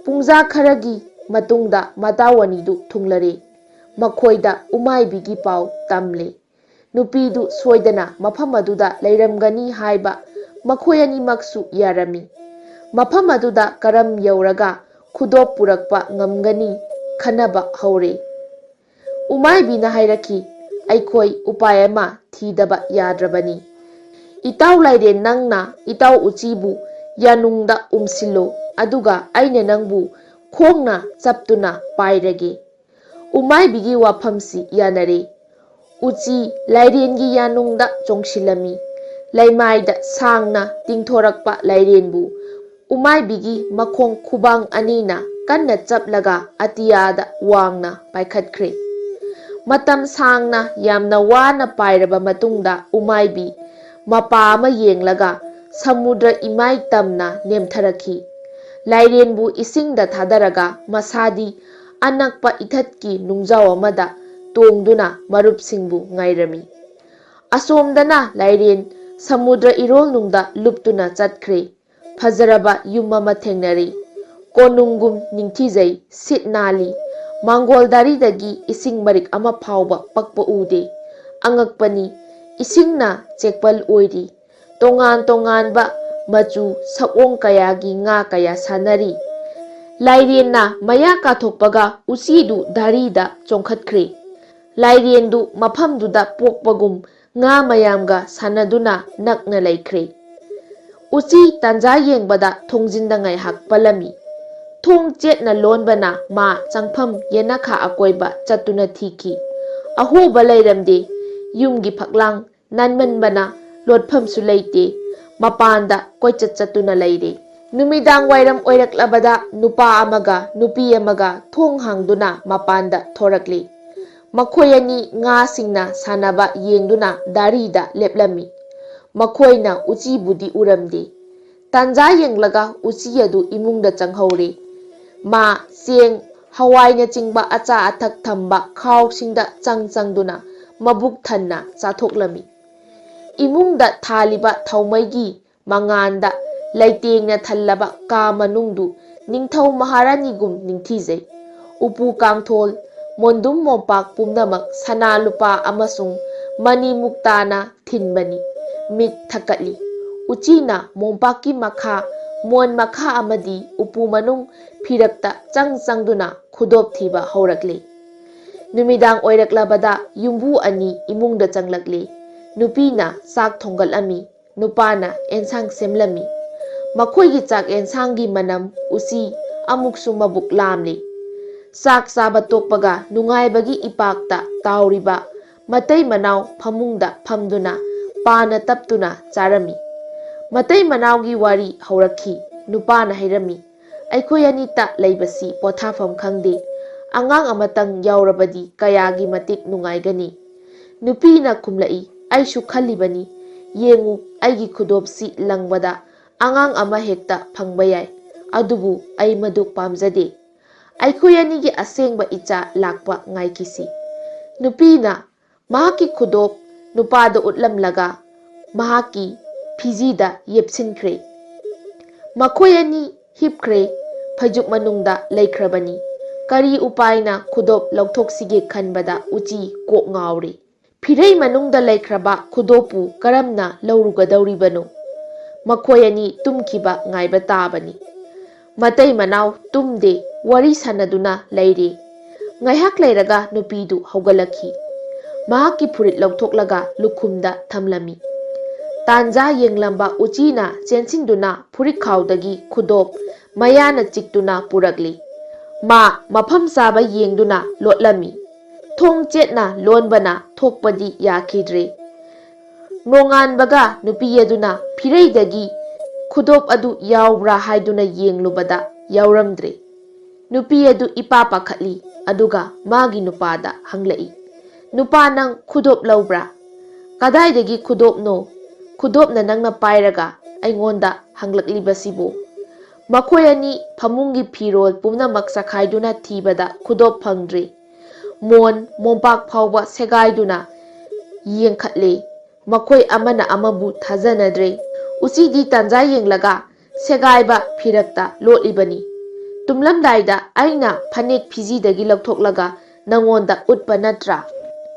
[SPEAKER 1] ꯄꯨꯡꯖꯥ ꯈꯔꯒꯤ ꯃꯇꯨꯡꯗ ꯃꯇꯥꯎ ꯑꯅꯤꯗꯨ ꯊꯨꯡꯂꯔꯦ꯫ ꯃꯈꯣꯏꯗ ꯎꯃꯥꯏꯕꯤꯒꯤ ꯄꯥꯎ ꯇꯝꯂꯦ꯫ ꯅꯨꯄꯤꯗꯨ ꯁꯣꯏꯗꯅ ꯃꯐꯝ ꯑꯗꯨꯗ ꯂꯩꯔꯝꯒꯅꯤ ꯍꯥꯏꯕ ꯃꯈꯣꯏ ꯑꯅꯤꯃꯛꯁꯨ ꯌꯥꯔꯝꯃꯤ꯫ ꯃꯐꯝ ꯑꯗꯨꯗ ꯀꯔꯝ ꯌꯧꯔꯒ ꯈꯨꯗꯣꯞ ꯄꯨꯔꯛꯄ ꯉꯝꯒꯅꯤ ꯈꯟꯅꯕ ꯍꯧꯔꯦ꯫ ꯎꯃꯥꯏꯕꯤꯅ ꯍꯥꯏꯔꯛꯈꯤ, ꯑꯩꯈꯣꯏ ꯎꯄꯥꯏ ꯑꯃ ꯊꯤꯗꯕ ꯌꯥꯗ꯭ꯔꯕꯅꯤ꯫ ꯏꯇꯥꯎ ꯂꯥꯏꯔꯦꯟ, ꯅꯪꯅ ꯏꯇꯥꯎ ꯎꯆꯤꯕꯨ ꯌꯥꯅꯨꯡꯗ ꯎꯝꯁꯤꯜꯂꯣ, ꯑꯗꯨꯒ ꯑꯩꯅ ꯅꯪꯕꯨ ꯈꯣꯡꯅ ꯆꯞꯇꯨꯅ ꯄꯥꯏꯔꯒꯦ꯫ ꯎꯃꯥꯏꯕꯤꯒꯤ ꯋꯥꯐꯝꯁꯤ ꯌꯥꯅꯔꯦ꯫ ꯎꯆꯤ ꯂꯥꯏꯔꯦꯟꯒꯤ ꯌꯥꯅꯨꯡꯗ ꯆꯣꯡꯁꯤꯜꯂꯝꯃꯤ꯫ ꯂꯩꯃꯥꯏꯗ ꯁꯥꯡꯅ ꯇꯤꯡꯊꯣꯔꯛꯄ ꯂꯥꯏꯔꯦꯟꯕꯨ ꯎꯃꯥꯏꯕꯤꯒꯤ ꯃꯈꯣꯡ ꯈꯨꯕꯥꯡ ꯑꯅꯤꯅ ꯀꯟꯅ ꯆꯞꯂꯒ ꯑꯇꯤꯌꯥꯗ ꯋꯥꯡꯅ ꯄꯥꯏꯈꯠꯈ꯭ꯔꯦ꯫ ꯃꯇꯝ ꯁꯥꯡꯅ ꯌꯥꯝꯅ ꯋꯥꯅ ꯄꯥꯏꯔꯕ ꯃꯇꯨꯡꯗ ꯎꯃꯥꯏꯕꯤ ꯃꯄꯥ ꯑꯃ ꯌꯦꯡꯂꯒ ꯁꯃꯨꯗ꯭ꯔ ꯏꯃꯥꯏ ꯇꯝꯅ ꯅꯦꯝꯊꯔꯛꯈꯤ꯫ ꯂꯥꯏꯔꯦꯟꯕꯨ ꯏꯁꯤꯡꯗ ꯊꯥꯗꯔꯒ ꯃꯁꯥꯗꯤ ꯑꯅꯛꯄ ꯏꯊꯠꯀꯤ ꯅꯨꯡꯖꯥꯎ ꯑꯃꯗ ꯇꯣꯡꯗꯨꯅ ꯃꯔꯨꯞꯁꯤꯡꯕꯨ ꯉꯥꯏꯔꯝꯃꯤ꯫ ꯑꯁꯣꯝꯗꯅ ꯂꯥꯏꯔꯦꯟ ꯁꯃꯨꯗ꯭ꯔ ꯏꯔꯣꯜꯅꯨꯡꯗ ꯂꯨꯞꯇꯨꯅ ꯆꯠꯈ꯭ꯔꯦ꯫ ꯐꯖꯔꯕ ꯌꯨꯝ ꯑꯃ ꯊꯦꯡꯅꯔꯦ꯫ ꯀꯣꯅꯨꯡꯒꯨꯝ ꯅꯤꯡꯊꯤꯖꯩ, ꯁꯤꯠ ꯅꯥꯜꯂꯤ꯫ ꯃꯥꯡꯒꯣꯜ ꯗꯥꯔꯤꯗꯒꯤ ꯏꯁꯤꯡ ꯃꯔꯤꯛ ꯑꯃ ꯐꯥꯎꯕ ꯄꯛꯄ ꯎꯗꯦ꯫ ꯑꯉꯛꯄꯅꯤ, ꯏꯁꯤꯡꯅ ꯆꯦꯛꯄꯜ ꯑꯣꯏꯔꯤ꯫ ꯇꯣꯉꯥꯟ ꯇꯣꯉꯥꯟꯕ ꯃꯆꯨ ꯁꯛꯑꯣꯡ ꯀꯌꯥꯒꯤ ꯉꯥ ꯀꯌꯥ ꯁꯥꯟꯅꯔꯤ꯫ ꯂꯥꯏꯔꯦꯟꯅ ꯃꯌꯥ ꯀꯥꯊꯣꯛꯄꯒ ꯎꯆꯤꯗꯨ ꯗꯥꯔꯤꯗ ꯆꯣꯡꯈꯠꯈ꯭ꯔꯦ꯫ ꯂꯥꯏꯔꯦꯟꯗꯨ ꯃꯐꯝꯗꯨꯗ ꯄꯣꯛꯄꯒꯨꯝ ꯉꯥ ꯃꯌꯥꯝꯒ ꯁꯥꯟꯅꯗꯨꯅ ꯅꯛꯅ ꯂꯩꯈ꯭ꯔꯦ꯫ ꯎꯆꯤ ꯇꯥꯟꯖꯥ ꯌꯦꯡꯕꯗ ꯊꯣꯡꯖꯤꯟꯗ ꯉꯥꯏꯍꯥꯛ ꯄꯜꯂꯝꯃꯤ꯫ ꯊꯣꯡ ꯆꯦꯠꯅ ꯂꯣꯟꯕꯅ ꯃꯥ ꯆꯪꯐꯝ ꯌꯦꯅꯈꯥ ꯑꯀꯣꯏꯕ ꯆꯠꯇꯨꯅ ꯊꯤꯈꯤ꯫ ꯑꯍꯣꯕ ꯂꯩꯔꯝꯗꯦ꯫ ꯌꯨꯝꯒꯤ ꯐꯛꯂꯥꯡ ꯅꯥꯟꯃꯟꯕꯅ ꯂꯣꯠꯐꯝꯁꯨ ꯂꯩꯇꯦ꯫ ꯃꯄꯥꯟꯗ ꯀꯣꯏꯆꯠ ꯆꯠꯇꯨꯅ ꯂꯩꯔꯦ꯫ ꯅꯨꯃꯤꯗꯥꯡ ꯋꯥꯏꯔꯝ ꯑꯣꯏꯔꯛꯂꯕꯗ ꯅꯨꯄꯥ ꯑꯃꯒ ꯅꯨꯄꯤ ꯑꯃꯒ ꯊꯣꯡ ꯍꯥꯡꯗꯨꯅ ꯃꯄꯥꯟꯗ ꯊꯣꯔꯛꯂꯦ꯫ ꯃꯈꯣꯏ ꯑꯅꯤ ꯉꯥꯁꯤꯡꯅ ꯁꯥꯟꯅꯕ ꯌꯦꯡꯗꯨꯅ ꯗꯥꯔꯤꯗ ꯂꯦꯞꯂꯝꯃꯤ꯫ ꯃꯈꯣꯏꯅ ꯎꯆꯤꯕꯨꯗꯤ ꯎꯔꯝꯗꯦ꯫ ꯇꯥꯟꯖꯥ ꯌꯦꯡꯂꯒ ꯎꯆꯤ ꯑꯗꯨ ꯏꯃꯨꯡꯗ ꯆꯪꯍꯧꯔꯦ꯫ ꯃꯥ ꯆꯦꯡ, ꯍꯋꯥꯏꯅꯆꯤꯡꯕ ꯑꯆꯥ ꯑꯊꯛ ꯊꯝꯕ ꯈꯥꯎꯁꯤꯡꯗ ꯆꯪꯗꯨꯅ ꯃꯕꯨꯛ ꯊꯟꯅ ꯆꯥꯊꯣꯛꯂꯝꯃꯤ꯫ ꯏꯃꯨꯡꯗ ꯊꯥꯜꯂꯤꯕ ꯊꯥꯎꯃꯩꯒꯤ ꯃꯉꯥꯟꯗ ꯂꯩꯇꯦꯡꯅ ꯊꯜꯂꯕ ꯀꯥ ꯃꯅꯨꯡꯗꯨ ꯅꯤꯡꯊꯧ ꯃꯍꯥꯔꯥꯅꯤꯒꯨꯝ ꯅꯤꯡꯊꯤꯖꯩ꯫ ꯎꯄꯨ ꯀꯥꯡꯊꯣꯜ, ꯃꯣꯟꯗꯨꯝ ꯃꯣꯝꯄꯥꯛ ꯄꯨꯝꯅꯃꯛ ꯁꯅꯥ ꯂꯨꯄꯥ ꯑꯃꯁꯨꯡ ꯃꯅꯤ ꯃꯨꯛꯇꯥꯅ ꯊꯤꯟꯕꯅꯤ꯫ ꯃꯤꯠ ꯊꯛꯀꯠꯂꯤ꯫ ꯎꯆꯤꯅ ꯃꯣꯝꯄꯥꯛꯀꯤ ꯃꯈꯥ, ꯃꯣꯟ ꯃꯈꯥ ꯑꯃꯗꯤ ꯎꯄꯨ ꯃꯅꯨꯡ ꯐꯤꯔꯛꯇ ꯆꯪꯗꯨꯅ ꯈꯨꯗꯣꯞ ꯊꯤꯕ ꯍꯧꯔꯛꯂꯦ꯫ ꯅꯨꯃꯤꯗꯥꯡ ꯑꯣꯏꯔꯛꯂꯕꯗ ꯌꯨꯝꯕꯨ ꯑꯅꯤ ꯏꯃꯨꯡꯗ ꯆꯪꯂꯛꯂꯦ꯫ ꯅꯨꯄꯤꯅ ꯆꯥꯛ ꯊꯣꯡꯒꯠꯂꯝꯃꯤ, ꯅꯨꯄꯥꯅ ꯑꯦꯟꯁꯥꯡ ꯁꯦꯝꯂꯝꯃꯤ꯫ ꯃꯈꯣꯏꯒꯤ ꯆꯥꯛ ꯑꯦꯟꯁꯥꯡꯒꯤ ꯃꯅꯝ ꯎꯆꯤ ꯑꯃꯨꯛꯁꯨ ꯃꯕꯨꯛ ꯂꯥꯝꯂꯦ꯫ ꯆꯥꯛ ꯆꯥꯕ ꯇꯣꯛꯄꯒ ꯅꯨꯡꯉꯥꯏꯕꯒꯤ ꯏꯄꯥꯛꯇ ꯇꯥꯎꯔꯤꯕ ꯃꯇꯩ ꯃꯅꯥꯎ ꯐꯃꯨꯡꯗ ꯐꯝꯗꯨꯅ ꯄꯥꯅ ꯇꯞꯇꯨꯅ ꯆꯥꯔꯝꯃꯤ꯫ ꯃꯇꯩ ꯃꯅꯥꯎꯒꯤ ꯋꯥꯔꯤ ꯍꯧꯔꯛꯈꯤ꯫ ꯅꯨꯄꯥꯅ ꯍꯥꯏꯔꯝꯃꯤ, ꯑꯩꯈꯣꯏ ꯑꯅꯤꯇ ꯂꯩꯕꯁꯤ ꯄꯣꯊꯥꯐꯝ ꯈꯪꯗꯦ꯫ ꯑꯉꯥꯡ ꯑꯃꯇꯪ ꯌꯥꯎꯔꯕꯗꯤ ꯀꯌꯥꯒꯤ ꯃꯇꯤꯛ ꯅꯨꯡꯉꯥꯏꯒꯅꯤ꯫ ꯅꯨꯄꯤꯅ ꯈꯨꯝꯂꯛꯏ, ꯑꯩꯁꯨ ꯈꯜꯂꯤꯕꯅꯤ꯫ ꯌꯦꯡꯉꯨ, ꯑꯩꯒꯤ ꯈꯨꯗꯣꯞꯁꯤ ꯂꯪꯕꯗ ꯑꯉꯥꯡ ꯑꯃ ꯍꯦꯛꯇ ꯐꯪꯕ ꯌꯥꯏ꯫ ꯑꯗꯨꯕꯨ ꯑꯩ ꯃꯗꯨ ꯄꯥꯝꯖꯗꯦ꯫ ꯑꯩꯈꯣꯏ ꯑꯅꯤꯒꯤ ꯑꯁꯦꯡꯕ ꯏꯆꯥ ꯂꯥꯛꯄ ꯉꯥꯏꯈꯤꯁꯤ꯫ ꯅꯨꯄꯤꯅ ꯃꯍꯥꯛꯀꯤ ꯈꯨꯗꯣꯞ ꯅꯨꯄꯥꯗ ꯎꯠꯂꯝꯂꯒ ꯃꯍꯥꯛꯀꯤ ꯐꯤꯖꯤꯗ ꯌꯦꯞꯁꯤꯟꯈ꯭ꯔꯦ꯫ ꯃꯈꯣꯏ ꯑꯅꯤ ꯍꯤꯞꯈ꯭ꯔꯦ꯫ ꯐꯩꯖꯨꯞ ꯃꯅꯨꯡꯗ ꯂꯩꯈ꯭ꯔꯕꯅꯤ꯫ ꯀꯔꯤ ꯎꯄꯥꯏꯅ ꯈꯨꯗꯣꯞ ꯂꯧꯊꯣꯛꯁꯤꯒꯦ ꯈꯟꯕꯗ ꯎꯆꯤ ꯀꯣꯛ ꯉꯥꯎꯔꯦ꯫ ꯐꯤꯔꯩ ꯃꯅꯨꯡꯗ ꯂꯩꯈ꯭ꯔꯕ ꯈꯨꯗꯣꯞꯄꯨ ꯀꯔꯝꯅ ꯂꯧꯔꯨꯒꯗꯧꯔꯤꯕꯅꯣ? ꯃꯈꯣꯏ ꯑꯅꯤ ꯇꯨꯝꯈꯤꯕ ꯉꯥꯏꯕ ꯇꯥꯕꯅꯤ꯫ ꯃꯇꯩ ꯃꯅꯥꯎ ꯇꯨꯝꯗꯦ, ꯋꯥꯔꯤ ꯁꯥꯟꯅꯗꯨꯅ ꯂꯩꯔꯦ꯫ ꯉꯥꯏꯍꯥꯛ ꯂꯩꯔꯒ ꯅꯨꯄꯤꯗꯨ ꯍꯧꯒꯠꯂꯛꯈꯤ꯫ ꯃꯍꯥꯛꯀꯤ ꯐꯨꯔꯤꯠ ꯂꯧꯊꯣꯛꯂꯒ ꯂꯨꯈꯨꯝꯗ ꯊꯝꯂꯝꯃꯤ꯫ ꯇꯥꯟꯖꯥ ꯌꯦꯡꯂꯝꯕ ꯎꯆꯤꯅ ꯆꯦꯟꯁꯤꯟꯗꯨꯅ ꯐꯨꯔꯤꯠꯈꯥꯎꯗꯒꯤ ꯈꯨꯗꯣꯞ ꯃꯌꯥꯅ ꯆꯤꯛꯇꯨꯅ ꯄꯨꯔꯛꯂꯤ꯫ ꯃꯥ ꯃꯐꯝ ꯆꯥꯕ ꯌꯦꯡꯗꯨꯅ ꯂꯣꯠꯂꯝꯃꯤ꯫ ꯊꯣꯡ ꯆꯦꯠꯅ ꯂꯣꯟꯕꯅ ꯊꯣꯛꯄꯗꯤ ꯌꯥꯈꯤꯗ꯭ꯔꯦ꯫ ꯅꯣꯡꯉꯥꯟꯕꯒ ꯅꯨꯄꯤ ꯑꯗꯨꯅ ꯐꯤꯔꯩꯗꯒꯤ ꯈꯨꯗꯣꯞ ꯑꯗꯨ ꯌꯥꯎꯕ꯭ꯔꯥ ꯍꯥꯏꯗꯨꯅ ꯌꯦꯡꯂꯨꯕꯗ ꯌꯥꯎꯔꯝꯗ꯭ꯔꯦ꯫ ꯅꯨꯄꯤ ꯑꯗꯨ ꯏꯄꯥ ꯄꯥꯈꯠꯂꯤ꯫ ꯑꯗꯨꯒ ꯃꯥꯒꯤ ꯅꯨꯄꯥꯗ ꯍꯪꯂꯛꯏ, ꯅꯨꯄꯥ, ꯅꯪ ꯈꯨꯗꯣꯞ ꯂꯧꯕ꯭ꯔꯥ? Kadaidagi khudopno? Khudopna nangna pairaga aingonda hanglakliba Makhoi ani phamungi phirol pumnamak sakhaiduna thibada khudop phangdri. Mon mompak phawba segaiduna yengkhatle. Makhoi amana amabu thajanadre. Usidi tanja yenglaga segaiba phirakta lotlibani. Tumlamdaida aina phanek phijidagi lauthoklaga nangonda utpa natra.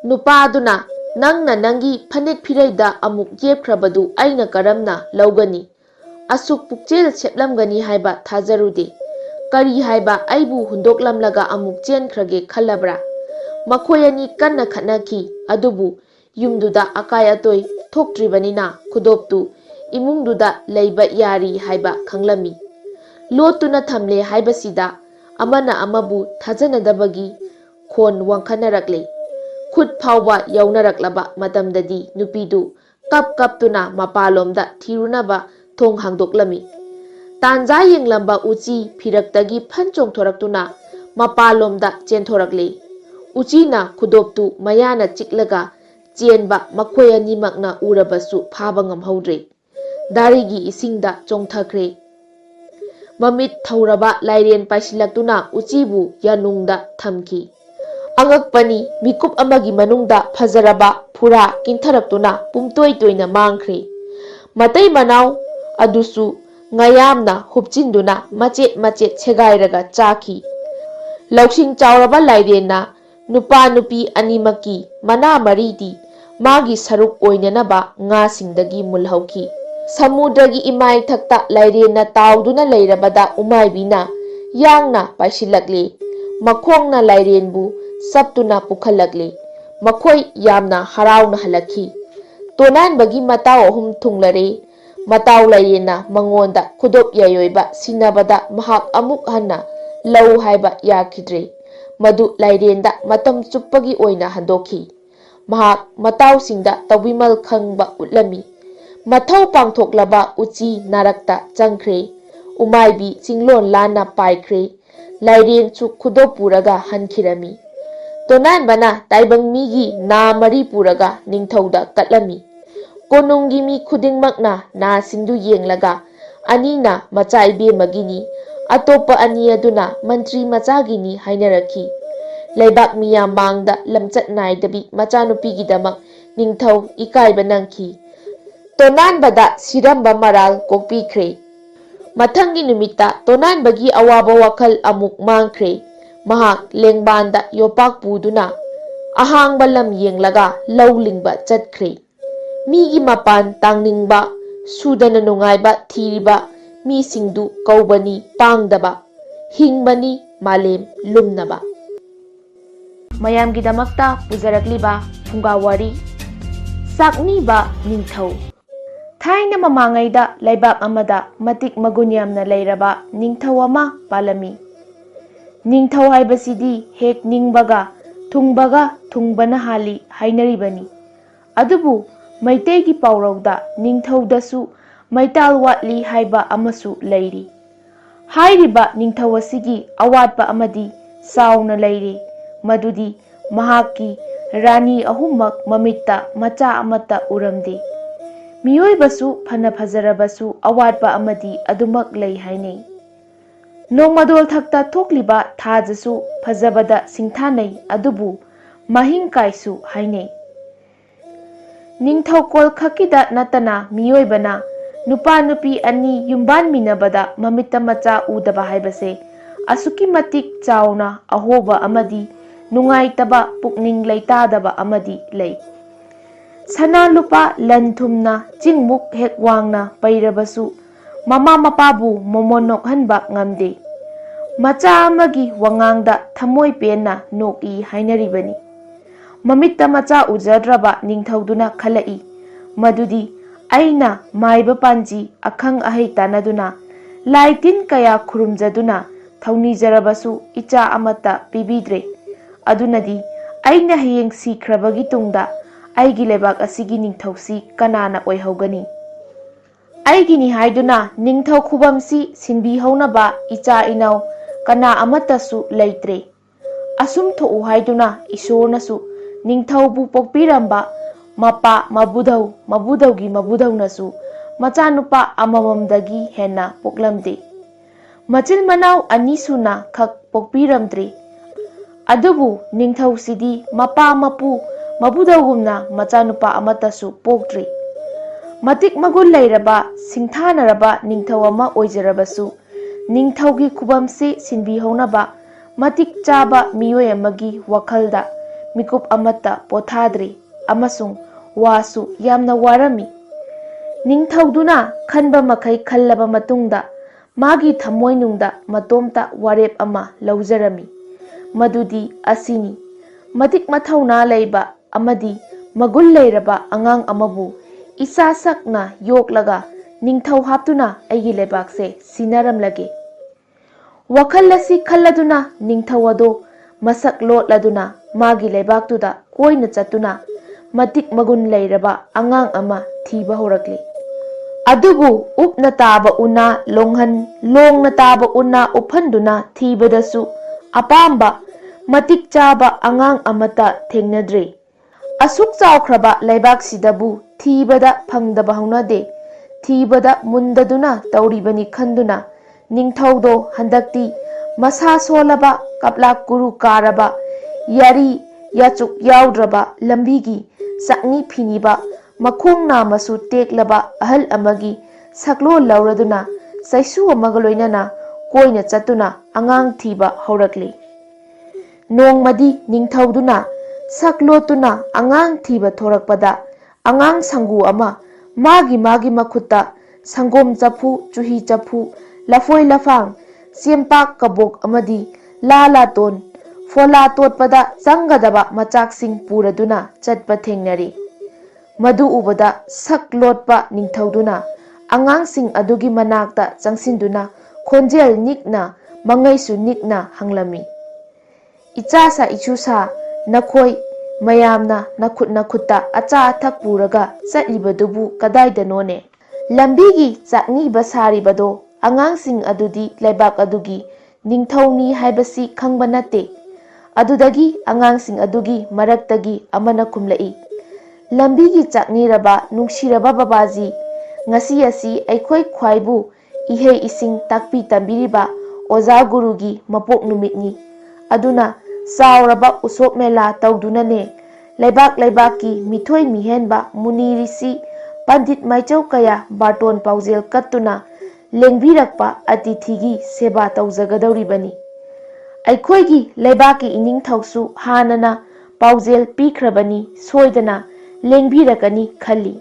[SPEAKER 1] Nupaduna nangna nangi phanek phiraida amuk yepkhrabadu aina karamna laugani. Asuk pukchel seplamgani haiba thajarude. Kari haiba aibu hundoklamlaga amuk chenkrage khalabra. Makhoi ani kanna khatnaki adubu yumduda akai atoi thoktribanina khudoptu imungduda leiba yari haiba khanglami. Lotuna thamle haibasida amana amabu thajanadabagi khon wangkhanarakle. Khut phawba yaunaraklaba matamdadi nupidu kap tuna mapalomda thirunaba thong hangdoklami. Tanja yenglamba uchi phiraktagi phanchong thoraktuna mapalomda chenthorakle. Uchina khudoptu mayana chiklaga chenba makhoi animakna urabasu phaba ngamhaudre. Darigi isingda chongthakre. Mamit thauraba lairen paisilaktuna uchibu yanungda thamki. Angakpani mikup amagi manungda phajaraba phura kintharaktuna pumtoi toina mangkhre. Matai manau adusu ngayamna hupchinduna machet segairaga chaki. Lausing chauraba lairenna nupa nupi animaki mana maridi magi saruk oinanaba nga singdagi mulhauki. Samudragi imai thakta lairenna tauduna leirabada umaibina yangna paisilakle. Makhongna lairenbu saptuna pukhalakle. Makhoi yamna harauna halakhi. Tonanbagi matao ahum thunglare. Matao lairenna mangonda khudop yaioiba sinabada mahak amuk hanna lau haiba yakidre. Madu lairenda matam chuppagi oina handokhi. Mahak matao singda tawimal khangba utlami. Mathau pangthoklaba uchi narakta changkhre. Umaibi chinglon lana paikhre. Lairen chu khudop puraga hankhirami. Tonanbana taibang migi na mari puraga Ningthouda katlami. Konunggi mi khudingmakna na singdu yenglaga anina macha ibemagini atopa ani aduna mantri machagini hainarakhi. Laibak miyam mangda lamchat naidabi machanupigidamak Ningthou ikaiba nangki. Tonanbada siramba maral kokpikhre. Mathangi numita tonanbagi awaba wakhal amuk mangkhre. Mahak lengbanda yopak puduna ahangba lam yenglaga lawlingba chatkhre. Migi mapan tangningba sudana nungaiba thiriba mi singdu kaubani pangdaba hingbani malem lumnaba. Mayamgidamakta pujarakliba Phunga Wari Chakniba Ningthou. Thaina mamangaida laibak amada matik magun yamna leiraba Ningthou ama palami. Ningthou haibasidi hek ningbaga thungbana hali hainaribani. Adubu Meiteigi paurauda Ningthoudasu Maital watli haiba amasu leiri. Hairiba Ningthou asigi awatpa amadi sauna leiri. Madudi mahaki rani ahummak mamitta macha amata uramde. Miyoibasu phana phajarabasu awatpa amadi adumak lei hainei. Nongmadol thakta thokliba thajasu phajabada singthanei adubu mahing kaisu hainei. Ningthou kol khakida natana miyoibana nupa nupi ani yumban minabada mamita macha udaba haibase asuki matik chauna ahoba amadi nungaitaba pukning leitadaba amadi lei. Sana lupa lanthumna chingmuk hek wangna pairabasu mama mapabu momonok hanba ngamde. Macha amagi wangangda thamoi penna noki hainaribani. Mamitta macha ujadraba Ningthouduna khalai. Madudi aina maiba panji akhang ahai tanaduna laitin kaya khurumjaduna thauni jarabasu icha amata pibidre. Adunadi aina hayeng sikrabagi tungda aigi lebak asigi Ningthousi kanana oihogani. Aigini haiduna Ningthou khubamsi sinbi haunaba icha inau kana amatasu leitre. Asum thou haiduna isornasu Ningthoubu pokpiramba mapa mabudhau mabudhaugi mabudhaunasu machanupa amamamdagi henna poklamde. Machil manau ani suna khak pokpiramdre. Adubu Ningthou sidi mapa mapu mabudhaugumna machanupa amatasu pokdre. Matik magul lairaba singthanaraba Ningthou ama oijarabasu Ningthougi khubamse sinbihaunaba matik chaba miyoi amagi wakhalda mikup amata pothadre amasung wasu yamna warami. Ningthouduna khanba makai khallaba matungda magi thamoinungda matomta warep ama laujarami. Madudi asini matik mathauna leiba amadi magul leiraba angang amabu isa sakna yoklaga Ningthou haptuna aigi lebakse sinaramlage. Wakallasi khalladuna Ningthou ado masak lotladuna magi lebaktuda koina chatuna matik magun leiraba angang ama thiba horakli. Adubu upna taba una longna taba una uphanduna thibadasu apamba matik chaba angang amata thengnadre. Asuk chawkhraba leibak sidabu thibada phangdaba haunade. Thibada mundaduna tauribani khanduna Ningthoudo handakti masa solaba kaplak guru karaba yari yachuk yaudraba lambigi sakni phiniba makhong namasu teklaba ahal amagi saklo lauraduna saisu amaga loinana koina chatuna angang thiba haurakli. Nongmadi Ningthouduna saklotuna angang thiba thorakpada angang sangu ama magi makhutta sangom chapu chuhi chapu lafoi lafang siempak kabok amadi lala ton fola totpada changadaba machaksing puraduna chatpa thengnari. Madu ubada sak lotpa Ningthouduna angangsing adugi manakta changsinduna khonjel nikna mangaisu nikna hanglami. Ichasa ichusa nakhoi mayamna nakhutta acha athak puraga chatlibadubu kadaidanone. Lambigi Chakniba saribado angangsing adudi leibak adugi Ningthouni haibasi khangba nate. Adudagi angangsing adugi maraktagi amana kumlai. Lambigi Chakniraba nungsiraba babaji ngasi asi aikhoi khwaibu ihei ising takpi tambiriba oza gurugi mapok numitni. Aduna sauraba usop mela tawdunane leibaki mithoi mihenba muni risi pandit maichau kaya barton paujel kattuna lengbirakpa atithigi seba tawjagadauribani. Aikhoigi leibaki Ningthousu hanana paujel pikhrabani soidana lengbirakani khalli.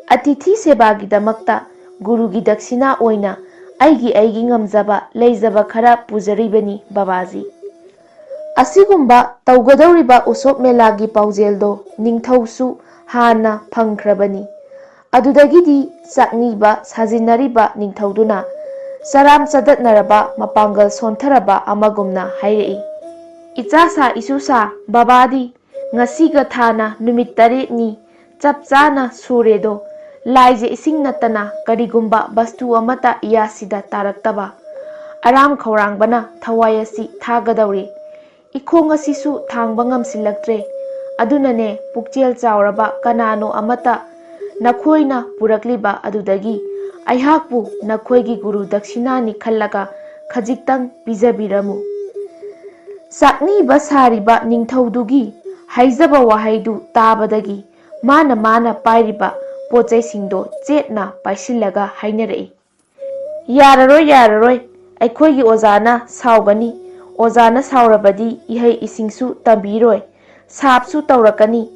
[SPEAKER 1] Atithi sebagidamakta gurugi dakshina oina aigi ngamjaba leijaba khara pujaribani babaji. Asigumba tawgadauriba usop melagi paujeldo Ningthousu hana phangkhrabani. Adudagidi Chakniba sajinariba Ningthouduna saram chadatnaraba mapangal sontharaba amagumna hairei. Ichasa isusa babadi ngasiga thana numit 8 ni chapchana suredo laije ising natana karigumba bastu amata iyasida taraktaba aram khaurangbana thawayasi thagadauri. Ikhong asisu thangba ngamsilaktre. Adunane pukchel chawraba kanano amata nakhoina purakliba adudagi aihakpu nakhoigi guru dakshinani khallaga khajiktang pijabiramu. Chakniba sariba Ningthoudugi haijaba wahaidu tabadagi mana pairiba pochai singdo chetna paisillaga hainarei. Yararoi aikhoigi ozana saugani. Ozana saurabadi ihei isingsu tambiroi sapsu taurakani.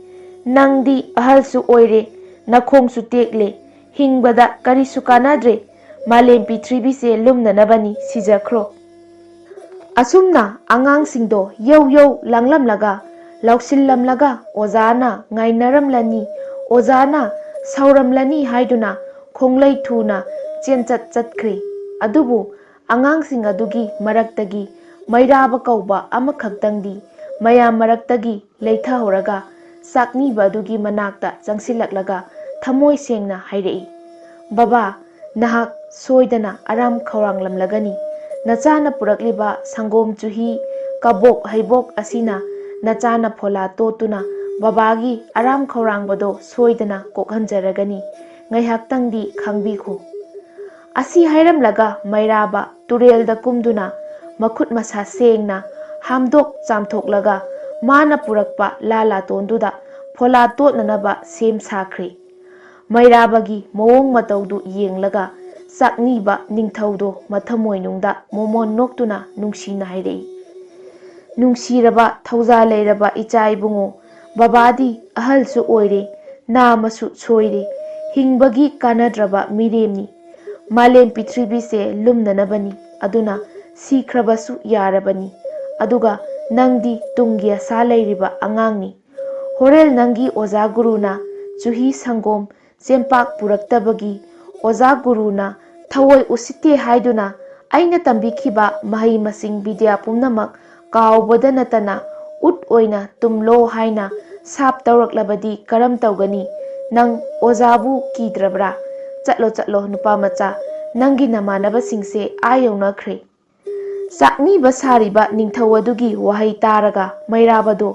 [SPEAKER 1] Nangdi ahalsu oire nakhongsu tekle hingbada karisu kanadre malem pithribise lumnanabani sijakhro. Asumna angangsingdo yau langlamlaga lausillamlaga ozana ngainaramlani ozana sauramlani haiduna khonglai thuna chenchat chatkre. Adubu angangsing adugi maraktagi mairaba kauba amakhaktangdi mayam maraktagi leithahoraga Chakniba adugi manakta changsilaklaga thamoi sengna hairei. Baba nahak soidana aram khauranglamlagani. Nachana purakliba sangom chuhi kabok haibok asina nachana phola totuna ꯕꯕꯥꯒꯤ ꯑꯔꯥꯝ ꯈꯧꯔꯥꯡꯕꯗꯣ ꯁꯣꯏꯗꯅ ꯀꯣꯛꯍꯟꯖꯔꯒꯅꯤ, ꯉꯥꯏꯍꯥꯛꯇꯪꯗꯤ ꯈꯥꯡꯕꯤꯈꯣ꯫ ꯑꯁꯤ ꯍꯥꯏꯔꯝꯂꯒ ꯃꯩꯔꯥꯕ ꯇꯨꯔꯦꯜꯗ ꯀꯨꯝꯗꯨꯅ ꯃꯈꯨꯠ ꯃꯁꯥ ꯁꯦꯡꯅ ꯍꯥꯝꯗꯣꯛ ꯆꯥꯝꯊꯣꯛꯂꯒ ꯃꯥꯅ ꯄꯨꯔꯛꯄ ꯂꯥꯂꯥꯇꯣꯟꯗꯨꯗ ꯐꯣꯂꯥ ꯇꯣꯠꯅꯅꯕ ꯁꯦꯝ ꯁꯥꯈ꯭ꯔꯦ꯫ ꯃꯩꯔꯥꯕꯒꯤ ꯃꯑꯣꯡ ꯃꯇꯧꯗꯨ ꯌꯦꯡꯂꯒ ꯆꯥꯛꯅꯤꯕ ꯅꯤꯡꯊꯧꯗꯣ ꯃꯊꯃꯣꯏꯅꯨꯡꯗ ꯃꯣꯃꯣꯟ ꯅꯣꯛꯇꯨꯅ ꯅꯨꯡꯁꯤꯅ ꯍꯥꯏꯔꯛꯏ, "ꯅꯨꯡꯁꯤꯔꯕ ꯊꯧꯖꯥꯜ ꯂꯩꯔꯕ ꯏꯆꯥ ꯏꯕꯨꯡꯉꯣ, ꯕꯕꯥꯗꯤ ꯑꯍꯜꯁꯨ ꯑꯣꯏꯔꯦ, ꯅꯥꯃꯁꯨ ꯁꯣꯏꯔꯦ, ꯍꯤꯡꯕꯒꯤ ꯀꯥꯟꯅꯗ꯭ꯔꯕ ꯃꯤꯔꯦꯝꯅꯤ꯫ ꯃꯥꯂꯦꯝ ꯄ꯭ꯔꯤꯊꯤꯕꯤꯁꯦ ꯂꯨꯝꯅꯅꯕꯅꯤ, ꯑꯗꯨꯅ ꯁꯤꯈ꯭ꯔꯕꯁꯨ ꯌꯥꯔꯕꯅꯤ꯫ ꯑꯗꯨꯒ ꯅꯪꯗꯤ ꯇꯨꯡꯒꯤ ꯑꯁꯥ ꯂꯩꯔꯤꯕ ꯑꯉꯥꯡꯅꯤ꯫ ꯍꯣꯔꯦꯜ ꯅꯪꯒꯤ ꯑꯣꯖꯥ ꯒꯨꯔꯨꯅ ꯆꯨꯍꯤ ꯁꯪꯒꯣꯝ ꯆꯦꯡꯄꯥꯛ ꯄꯨꯔꯛꯇꯕꯒꯤ ꯑꯣꯖꯥ ꯒꯨꯔꯨꯅ ꯊꯑꯣꯏ ꯎꯁꯤꯠꯇꯦ ꯍꯥꯏꯗꯨꯅ ꯑꯩꯅ ꯇꯝꯕꯤꯈꯤꯕ ꯃꯍꯩ ꯃꯁꯤꯡ ꯕꯤꯗ꯭ꯌꯥ ꯄꯨꯝꯅꯃꯛ ꯀꯥꯎꯕꯗ ꯅꯠꯇꯅ ꯎꯠ ꯑꯣꯏꯅ ꯇꯨꯝꯂꯣ ꯍꯥꯏꯅ ꯁꯥꯞ ꯇꯧꯔꯛꯂꯕꯗꯤ ꯀꯔꯝ ꯇꯧꯒꯅꯤ? ꯅꯪ ꯑꯣꯖꯥꯕꯨ ꯀꯤꯗ꯭ꯔꯕ꯭ꯔꯥ? ꯆꯠꯂꯣ ꯆꯠꯂꯣ ꯅꯨꯄꯥꯃꯆꯥ, ꯅꯪꯒꯤ ꯅꯃꯥꯟꯅꯕꯁꯤꯡꯁꯦ ꯑꯥ ꯌꯧꯅꯈ꯭ꯔꯦ"꯫ ꯆꯥꯛꯅꯤꯕ ꯁꯥꯔꯤꯕ ꯅꯤꯡꯊꯧ ꯑꯗꯨꯒꯤ ꯋꯥꯍꯩ ꯇꯥꯔꯒ ꯃꯩꯔꯥꯕꯗꯣ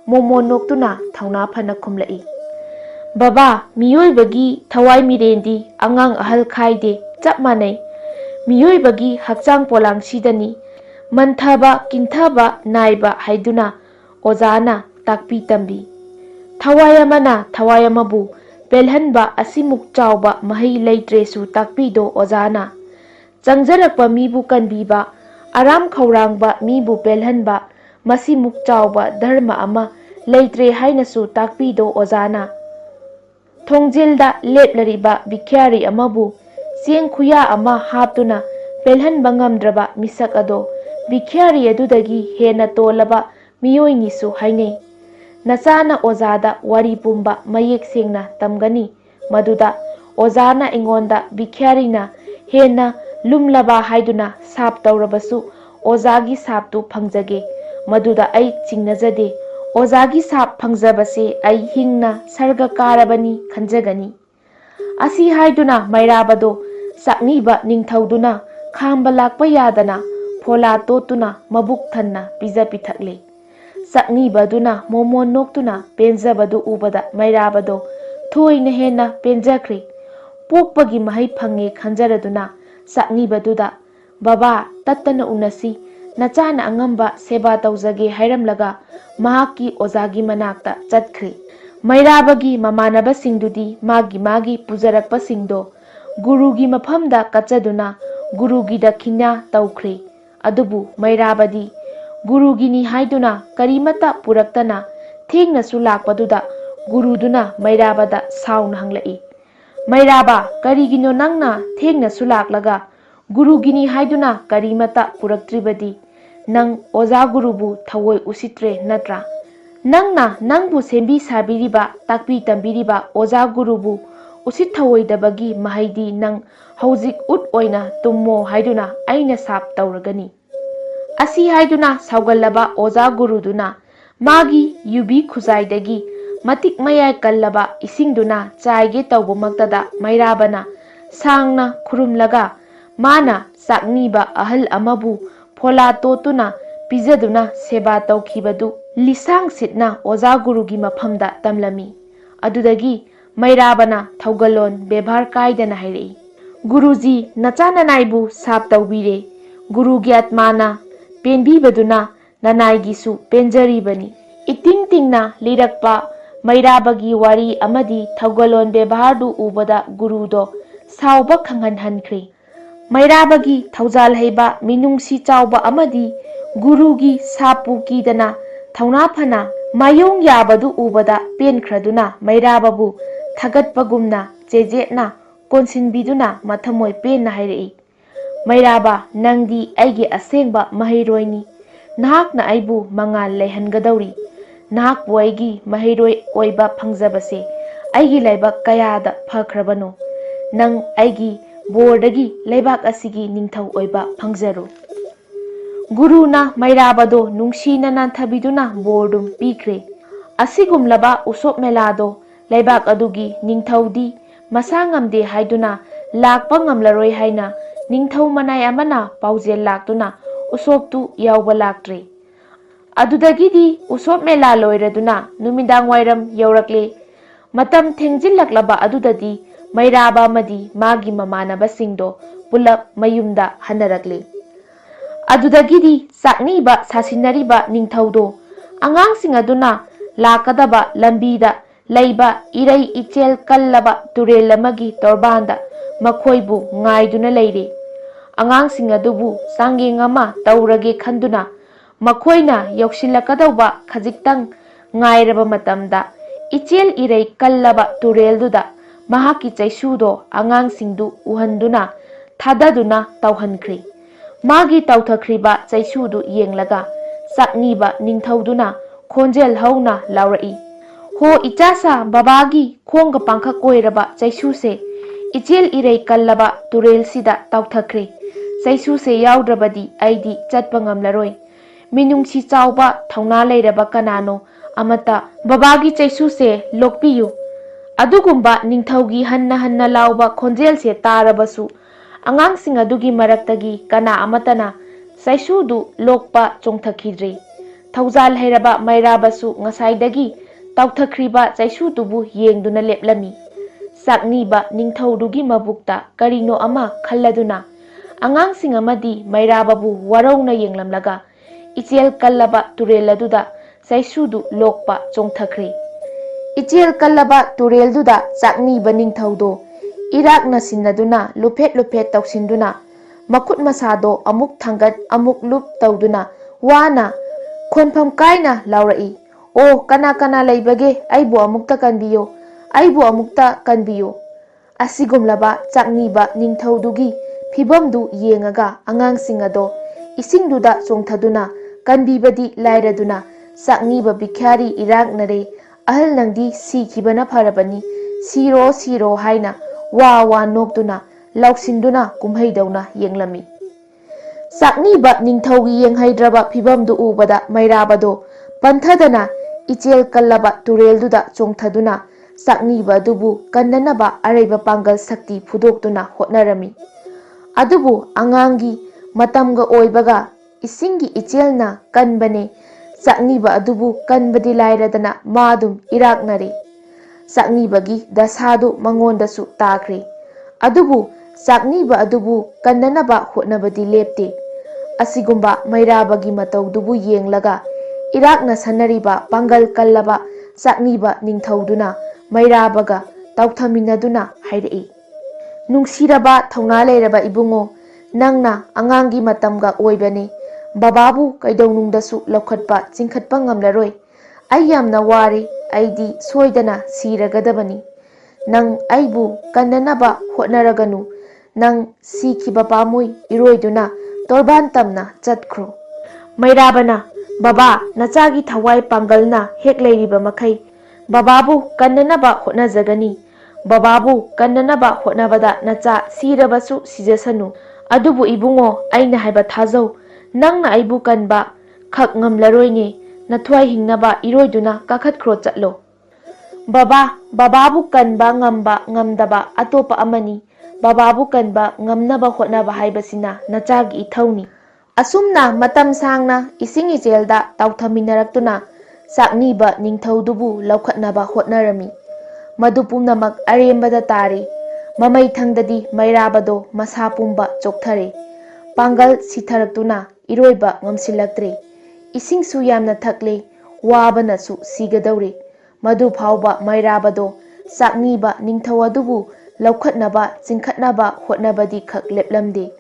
[SPEAKER 1] ꯃꯣꯃꯣꯟ ꯅꯣꯛꯇꯨꯅ ꯊꯧꯅꯥ ꯐꯅ ꯈꯨꯝꯂꯛꯏ, "ꯕꯕꯥ, ꯃꯤꯑꯣꯏꯕꯒꯤ ꯊꯋꯥꯏ ꯃꯤꯔꯦꯟꯗꯤ ꯑꯉꯥꯡ ꯑꯍꯜ ꯈꯥꯏꯗꯦ, ꯆꯞ ꯃꯥꯟꯅꯩ꯫ ꯃꯤꯑꯣꯏꯕꯒꯤ ꯍꯛꯆꯥꯡ ꯄꯣꯂꯥꯡꯁꯤꯗꯅꯤ ꯃꯟꯊꯕ ꯀꯤꯟꯊꯕ ꯅꯥꯏꯕ ꯍꯥꯏꯗꯨꯅ ꯑꯣꯖꯥꯅ ꯇꯥꯛꯄꯤ ꯇꯝꯕꯤ꯫ ꯊꯋꯥꯏ ꯑꯃꯅ ꯊꯋꯥꯏ ꯑꯃꯕꯨ ꯄꯦꯜꯍꯟꯕ ꯑꯁꯤꯃꯨꯛ ꯆꯥꯎꯕ ꯃꯍꯩ ꯂꯩꯇ꯭ꯔꯦꯁꯨ ꯇꯥꯛꯄꯤꯗꯣ ꯑꯣꯖꯥꯅ꯫ ꯆꯪꯖꯔꯛꯄ ꯃꯤꯕꯨ ꯀꯟꯕꯤꯕ, ꯑꯔꯥꯝ ꯈꯧꯔꯥꯡꯕ ꯃꯤꯕు ꯄꯦꯜꯍꯟꯕ, ꯃꯁꯤꯃꯨꯛ ꯆꯥꯎꯕ ꯙꯔꯃ ꯑꯃ ꯂꯩꯇ꯭ꯔꯦ ꯍꯥꯏꯅꯁꯨ ꯇꯥꯛꯄꯤꯗꯣ ꯑꯣꯖꯥꯅ꯫ ꯊꯣꯡꯖꯤꯜꯗ ꯂꯦꯞꯂꯤꯕ ꯚꯤꯈ꯭ꯌꯥꯔꯤ ꯑꯃꯕꯨ ꯆꯦꯡ ꯈꯨꯌꯥ ꯑꯃ ꯍꯥꯞꯇꯨꯅ ꯄꯦꯜꯍꯟꯕ ꯉꯝꯗ꯭ꯔꯕ ꯃꯤꯁꯛ ꯑꯗꯣ ꯚꯤꯈ꯭ꯌꯥꯔꯤ ꯑꯗꯨꯗꯒꯤ ꯍꯦꯟꯅ ꯇꯣꯜꯂꯕ ꯃꯤꯑꯣꯏꯅꯤꯁꯨ ꯍꯥꯏꯅꯩ꯫ ꯅꯆꯥꯅ ꯑꯣꯖꯥꯗ ꯋꯥꯔꯤ ꯄꯨꯝꯕ ꯃꯌꯦꯛ ꯁꯦꯡꯅ ꯇꯝꯒꯅꯤ, ꯃꯗꯨꯗ ꯑꯣꯖꯥꯅ ꯑꯩꯉꯣꯟꯗ ꯚꯤꯈ꯭ꯌꯥꯔꯤꯅ ꯍꯦꯟꯅ ꯂꯨꯝꯂꯕ ꯍꯥꯏꯗꯨꯅ ꯁꯥꯞ ꯇꯧꯔꯕꯁꯨ ꯑꯣꯖꯥꯒꯤ ꯁꯥꯞꯇꯨ ꯐꯪꯖꯒꯦ, ꯃꯗꯨꯗ ꯑꯩ ꯆꯤꯡꯅꯖꯗꯦ꯫ ꯑꯣꯖꯥꯒꯤ ꯁꯥꯞ ꯐꯪꯖꯕꯁꯦ ꯑꯩ ꯍꯤꯡꯅ ꯁꯔꯒ ꯀꯥꯔꯕꯅꯤ ꯈꯟꯖꯒꯅꯤ"꯫ ꯑꯁꯤ ꯍꯥꯏꯗꯨꯅ ꯃꯩꯔꯥꯕꯗꯣ ꯆꯥꯛꯅꯤꯕ ꯅꯤꯡꯊꯧꯗꯨꯅ ꯈꯥꯝꯕ ꯂꯥꯛꯄ ꯌꯥꯗꯅ ꯐꯣꯂꯥ ꯇꯣꯠꯇꯨꯅ ꯃꯕꯨꯛ ꯊꯟꯅ ꯄꯤꯖ ꯄꯤꯊꯛꯂꯦ꯫ ꯆꯥꯛꯅꯤꯕ ꯑꯗꯨꯅ ꯃꯣꯃꯣꯟ ꯅꯣꯛꯇꯨꯅ ꯄꯦꯟꯖꯕꯗꯨ ꯎꯕꯗ ꯃꯩꯔꯥꯕꯗꯣ ꯊꯣꯏꯅ ꯍꯦꯟꯅ ꯄꯦꯟꯖꯈ꯭ꯔꯦ꯫ ꯄꯣꯛꯄꯒꯤ ꯃꯍꯩ ꯐꯪꯉꯦ ꯈꯟꯖꯔꯗꯨꯅ ꯆꯥꯛꯅꯤꯕꯗꯨꯗ, "ꯕꯕꯥ, ꯇꯠꯇꯅ ꯎꯅꯁꯤ, ꯅꯆꯥꯅ ꯑꯉꯝꯕ ꯁꯦꯕꯥ ꯇꯧꯖꯒꯦ" ꯍꯥꯏꯔꯝꯂꯒ ꯃꯍꯥꯛꯀꯤ ꯑꯣꯖꯥꯒꯤ ꯃꯅꯥꯛꯇ ꯆꯠꯈ꯭ꯔꯦ꯫ ꯃꯩꯔꯥꯕꯒꯤ ꯃꯃꯥꯟꯅꯕꯁꯤꯡꯗꯨꯗꯤ ꯃꯥꯒꯤ ꯃꯥꯒꯤ ꯄꯨꯖꯔꯛꯄꯁꯤꯡꯗꯣ ꯒꯨꯔꯨꯒꯤ ꯃꯐꯝꯗ ꯀꯠꯆꯗꯨꯅ ꯒꯨꯔꯨꯒꯤ ꯗꯈꯤꯅꯥ ꯇꯧꯈ꯭ꯔꯦ꯫ ꯑꯗꯨꯕꯨ ꯃꯩꯔꯥꯕꯗꯤ ꯒꯨꯔꯨꯒꯤꯅꯤ ꯍꯥꯏꯗꯨꯅ ꯀꯔꯤꯃꯠꯇ ꯄꯨꯔꯛꯇꯅ ꯊꯦꯡꯅꯁꯨ ꯂꯥꯛꯄꯗꯨꯗ ꯒꯨꯔꯨꯗꯨꯅ ꯃꯩꯔꯥꯕꯗ ꯁꯥꯎꯅ ꯍꯪꯂꯛꯏ, "ꯃꯩꯔꯥꯕ, ꯀꯔꯤꯒꯤꯅꯣ ꯅꯪꯅ ꯊꯦꯡꯅꯁꯨ ꯂꯥꯛꯂꯒ ꯒꯨꯔꯨꯒꯤꯅꯤ ꯍꯥꯏꯗꯨꯅ ꯀꯔꯤꯃꯠꯇ ꯄꯨꯔꯛꯇ꯭ꯔꯤꯕꯗꯤ? ꯅꯪ ꯑꯣꯖꯥ ꯒꯨꯔꯨꯕꯨ ꯊꯑꯣꯏ ꯎꯁꯤꯠꯇ꯭ꯔꯦ ꯅꯠꯇ꯭ꯔꯥ? ꯅꯪꯅ ꯅꯪꯕꯨ ꯁꯦꯝꯕꯤ ꯁꯥꯕꯤꯔꯤꯕ, ꯇꯥꯛꯄꯤ ꯇꯝꯕꯤꯔꯤꯕ ꯑꯣꯖꯥ ꯒꯨꯔꯨꯕꯨ ꯎꯁꯤꯠ ꯊꯑꯣꯏꯗꯕꯒꯤ ꯃꯍꯩꯗꯤ ꯅꯪ ꯍꯧꯖꯤꯛ ꯎꯠ ꯑꯣꯏꯅ ꯇꯨꯝꯃꯣ ꯍꯥꯏꯗꯨꯅ ꯑꯩꯅ ꯁꯥꯞ ꯇꯧꯔꯒꯅꯤ"꯫ ꯑꯁꯤ ꯍꯥꯏꯗꯨꯅ ꯁꯥꯎꯒꯜꯂꯕ ꯑꯣꯖꯥ ꯒꯨꯔꯨꯗꯨꯅ ꯃꯥꯒꯤ ꯌꯨꯕꯤ ꯈꯨꯖꯥꯏꯗꯒꯤ ꯃꯇꯤꯛ ꯃꯌꯥꯏ ꯀꯜꯂꯕ ꯏꯁꯤꯡꯗꯨꯅ ꯆꯥꯏꯒꯦ ꯇꯧꯕꯃꯛꯇꯗ ꯃꯩꯔꯥꯕꯅ ꯁꯥꯡꯅ ꯈꯨꯔꯨꯝꯂꯒ ꯃꯥꯅ ꯆꯥꯛꯅꯤꯕ ꯑꯍꯜ ꯑꯃꯕꯨ ꯐꯣꯂꯥ ꯇꯣꯠꯇꯨꯅ ꯄꯤꯖꯗꯨꯅ ꯁꯦꯕꯥ ꯇꯧꯈꯤꯕꯗꯨ ꯂꯤꯁꯥꯡ ꯁꯤꯠꯅ ꯑꯣꯖꯥ ꯒꯨꯔꯨꯒꯤ ꯃꯐꯝꯗ ꯇꯝꯂꯝꯃꯤ꯫ ꯑꯗꯨꯗꯒꯤ ꯃꯩꯔꯥꯕꯅ ꯊꯧꯒꯜꯂꯣꯟ ꯕꯦꯚꯥꯔ ꯀꯥꯏꯗꯅ ꯍꯥꯏꯔꯛꯏ, "ꯒꯨꯔꯨꯖꯤ, ꯅꯆꯥ ꯅꯅꯥꯏꯕꯨ ꯁꯥꯞ ꯇꯧꯕꯤꯔꯦ꯫ ꯒꯨꯔꯨꯒꯤ ꯑꯥꯠꯃꯥꯅ ꯄꯦꯟꯕꯤꯕꯗꯨꯅ ꯅꯅꯥꯏꯒꯤꯁꯨ ꯄꯦꯟꯖꯔꯤꯕꯅꯤ"꯫ ꯏꯇꯤꯡ ꯇꯤꯡꯅ ꯂꯤꯔꯛꯄ ꯃꯩꯔꯥꯕꯒꯤ ꯋꯥꯔꯤ ꯑꯃꯗꯤ ꯊꯧꯒꯜꯂꯣꯟ ꯕꯦꯚꯥꯔꯗꯨ ꯎꯕꯗ ꯒꯨꯔꯨꯗꯣ ꯁꯥꯎꯕ ꯈꯪꯍꯟꯍꯟꯈ꯭ꯔꯦ꯫ ꯃꯩꯔꯥꯕꯒꯤ ꯊꯧꯖꯥꯜ ꯍꯩꯕ, ꯃꯤꯅꯨꯡꯁꯤ ꯆꯥꯎꯕ ꯑꯃꯗꯤ ꯒꯨꯔꯨꯒꯤ ꯁꯥꯞꯄꯨ ꯀꯤꯗꯅ ꯊꯧꯅꯥ ꯐꯅ ꯃꯥꯌꯣꯡ ꯌꯥꯕꯗꯨ ꯎꯕꯗ ꯄꯦꯟꯈ꯭ꯔꯗꯨꯅ ꯃꯩꯔꯥꯕꯕꯨ ꯊꯥꯒꯠꯄꯒꯨꯝꯅ ꯆꯦꯖꯦꯠꯅ ꯀꯣꯟꯁꯤꯟꯕꯤꯗꯨꯅ ꯃꯊꯃꯣꯏ ꯄꯦꯟꯅ ꯍꯥꯏꯔꯛꯏ, "ꯃꯩꯔꯥꯕ, ꯅꯪꯗꯤ ꯑꯩꯒꯤ ꯑꯁꯦꯡꯕ ꯃꯍꯩꯔꯣꯏꯅꯤ꯫ ꯅꯍꯥꯛꯅ ꯑꯩꯕꯨ ꯃꯉꯥꯜ ꯂꯩꯍꯟꯒꯗꯧꯔꯤ꯫ ꯅꯍꯥꯛꯄꯨ ꯑꯩꯒꯤ ꯃꯍꯩꯔꯣꯏ ꯑꯣꯏꯕ ꯐꯪꯖꯕꯁꯦ ꯑꯩꯒꯤ ꯂꯥꯏꯕꯛ ꯀꯌꯥꯗ ꯐꯈ꯭ꯔꯕꯅꯣ꯫ ꯅꯪ ꯑꯩꯒꯤ ꯕꯣꯔꯗꯒꯤ ꯂꯩꯕꯥꯛ ꯑꯁꯤꯒꯤ ꯅꯤꯡꯊꯧ ꯑꯣꯏꯕ ꯐꯪꯖꯔꯣ"꯫ ꯒꯨꯔꯨꯅ ꯃꯩꯔꯥꯕꯗꯣ ꯅꯨꯡꯁꯤꯅ ꯅꯥꯟꯊꯕꯤꯗꯨꯅ ꯕꯣꯔꯗꯨꯝ ꯄꯤꯈ꯭ꯔꯦ꯫ ꯑꯁꯤꯒꯨꯝꯂꯕ ꯎꯁꯣꯞ ꯃꯦꯂꯥꯗꯣ ꯂꯩꯕꯥꯛ ꯑꯗꯨꯒꯤ ꯅꯤꯡꯊꯧꯗꯤ ꯃꯁꯥ ꯉꯝꯗꯦ ꯍꯥꯏꯗꯨꯅ ꯂꯥꯛꯄ ꯉꯝꯂꯔꯣꯏ ꯍꯥꯏꯅ ꯅꯤꯡꯊꯧ ꯃꯅꯥꯏ ꯑꯃꯅ ꯄꯥꯎꯖꯦꯜ ꯂꯥꯛꯇꯨꯅ ꯎꯁꯣꯞꯇꯨ ꯌꯥꯎꯕ ꯂꯥꯛꯇ꯭ꯔꯦ꯫ Adudagidi usop mela loiraduna numidang wairam yaurakle. Matam thengjillaklaba adudadi Mairaba amadi magi mamanabasingdo pulap mayumda hanarakle. Adudagidi Chakniba sasinariba Ningthoudo angangsing aduna lakadaba lambida leiba irei ichel kallaba turel amagi torbanda makhoibu ngaiduna leire. Angangsing adubu sanggeng ama taurage khanduna makhoina yoksilakadauba khajiktang ngairaba matamda ichel irei kallaba turelduda mahaki chaisudo angangsingdu uhanduna thadaduna tauhankhri. Magi tauthakriba chaisudu yenglaga Chakniba Ningthouduna khonjel hauna laurai. Ho ichasa babagi khonga pangkhak oiraba chaisuse ichel irei kallaba turel sida tauthakri. Chaisuse yaudrabadi aidi chatpa ngamlaroi. Minungsi chauba thauna leiraba kanano amata babagi chaisuse lokpiyu. Adugumba Ningthougi hanna lauba khonjel se tarabasu angangsing adugi maraktagi kana amatana saisudu lokpa chongthakidri. Thaujal hairaba Mairabasu ngasaidagi tauthakriba chaisudubu yengduna leplami. Chakniba Ningthoudugi mabukta karino ama khalladuna angangsing amadi Mairababu warauna yenglamlaga ichel kallaba tureladuda saisudu lokpa chongthakri. Ichel kallaba turelduda Chakniba Ningthoudo Irakna sinnaduna luphet tausinduna makut masado amuk thangat amuk lup tauduna wana khonpham kaina laurai. O kana leibage aibu amukta kanbiyo. Asigumlaba Chakniba Ningthoudugi phibamdu yengaga angangsing ado isingduda chongthaduna kanbibadi lairaduna Chakniba bikhyari iraknare ahal nangdi sikhibana pharabani siro haina wa nokduna lauksinduna kumhaidawna yenglami. Chakniba Ningthougi yenghaidraba phibamdu ubada Mairabado panthadana ichel kallaba turelduda chongthaduna Chakniba adubu kannanaba areiba pangal sakti phudokduna hotnarami. Adubu angangi matamga oibaga isingi ichelna kanbane Chakniba adubu kanbadi lairadana madum iraknare. Chaknibagi dasadu mangondasu takre. Adubu Chakniba adubu kannanaba hotnabadi lepte. Asigumba Mairabagi mataudubu yenglaga irakna sanariba pangal kallaba Chakniba Ningthouduna Mairabaga tauthaminaduna hairei. Nungsiraba thauna leiraba ibungo nangna angangi matamga oibane bababu kaidaunungdasu laukhatpa chingkhatpa ngamlaroi. Ai yamna wari aidi soidana siragadabani. Nang aibu kannanaba hotnaraganu nang sikhiba pamui iroiduna torban tamna chatkhro. Mairabana baba nachagi thawai pangalna hek leiriba makhai bababu kannanaba hotnajagani. Bababu kannanaba hotnabada nacha sirabasu sijasanu. Adubu ibungo aina haiba thajau nangna aibu kanba khak ngamlaroine nathwai hingnaba iroiduna kakhatkhro chatlo. Bababu kanba ngamba ngamdaba atopa amani. Bababu kanba ngamnaba hotnaba haibasina nachagi ithauni. Asumna matam sangna ising ijelda tauthaminaraktuna Chakniba Ningthoudubu laukhatnaba hotnarami. Madu pumnamak arembada tari. Mamai thangdadi Mairabado masa pumba chokthare. Pangal sitharaktuna iroiba ngamsilaktre. Isingsu yamna thakle wabanasu sigadaure. Madu phauba Mairabado Chakniba Ningthou adubu laukhatnaba chingkhatnaba hotnabadi khak leplamde.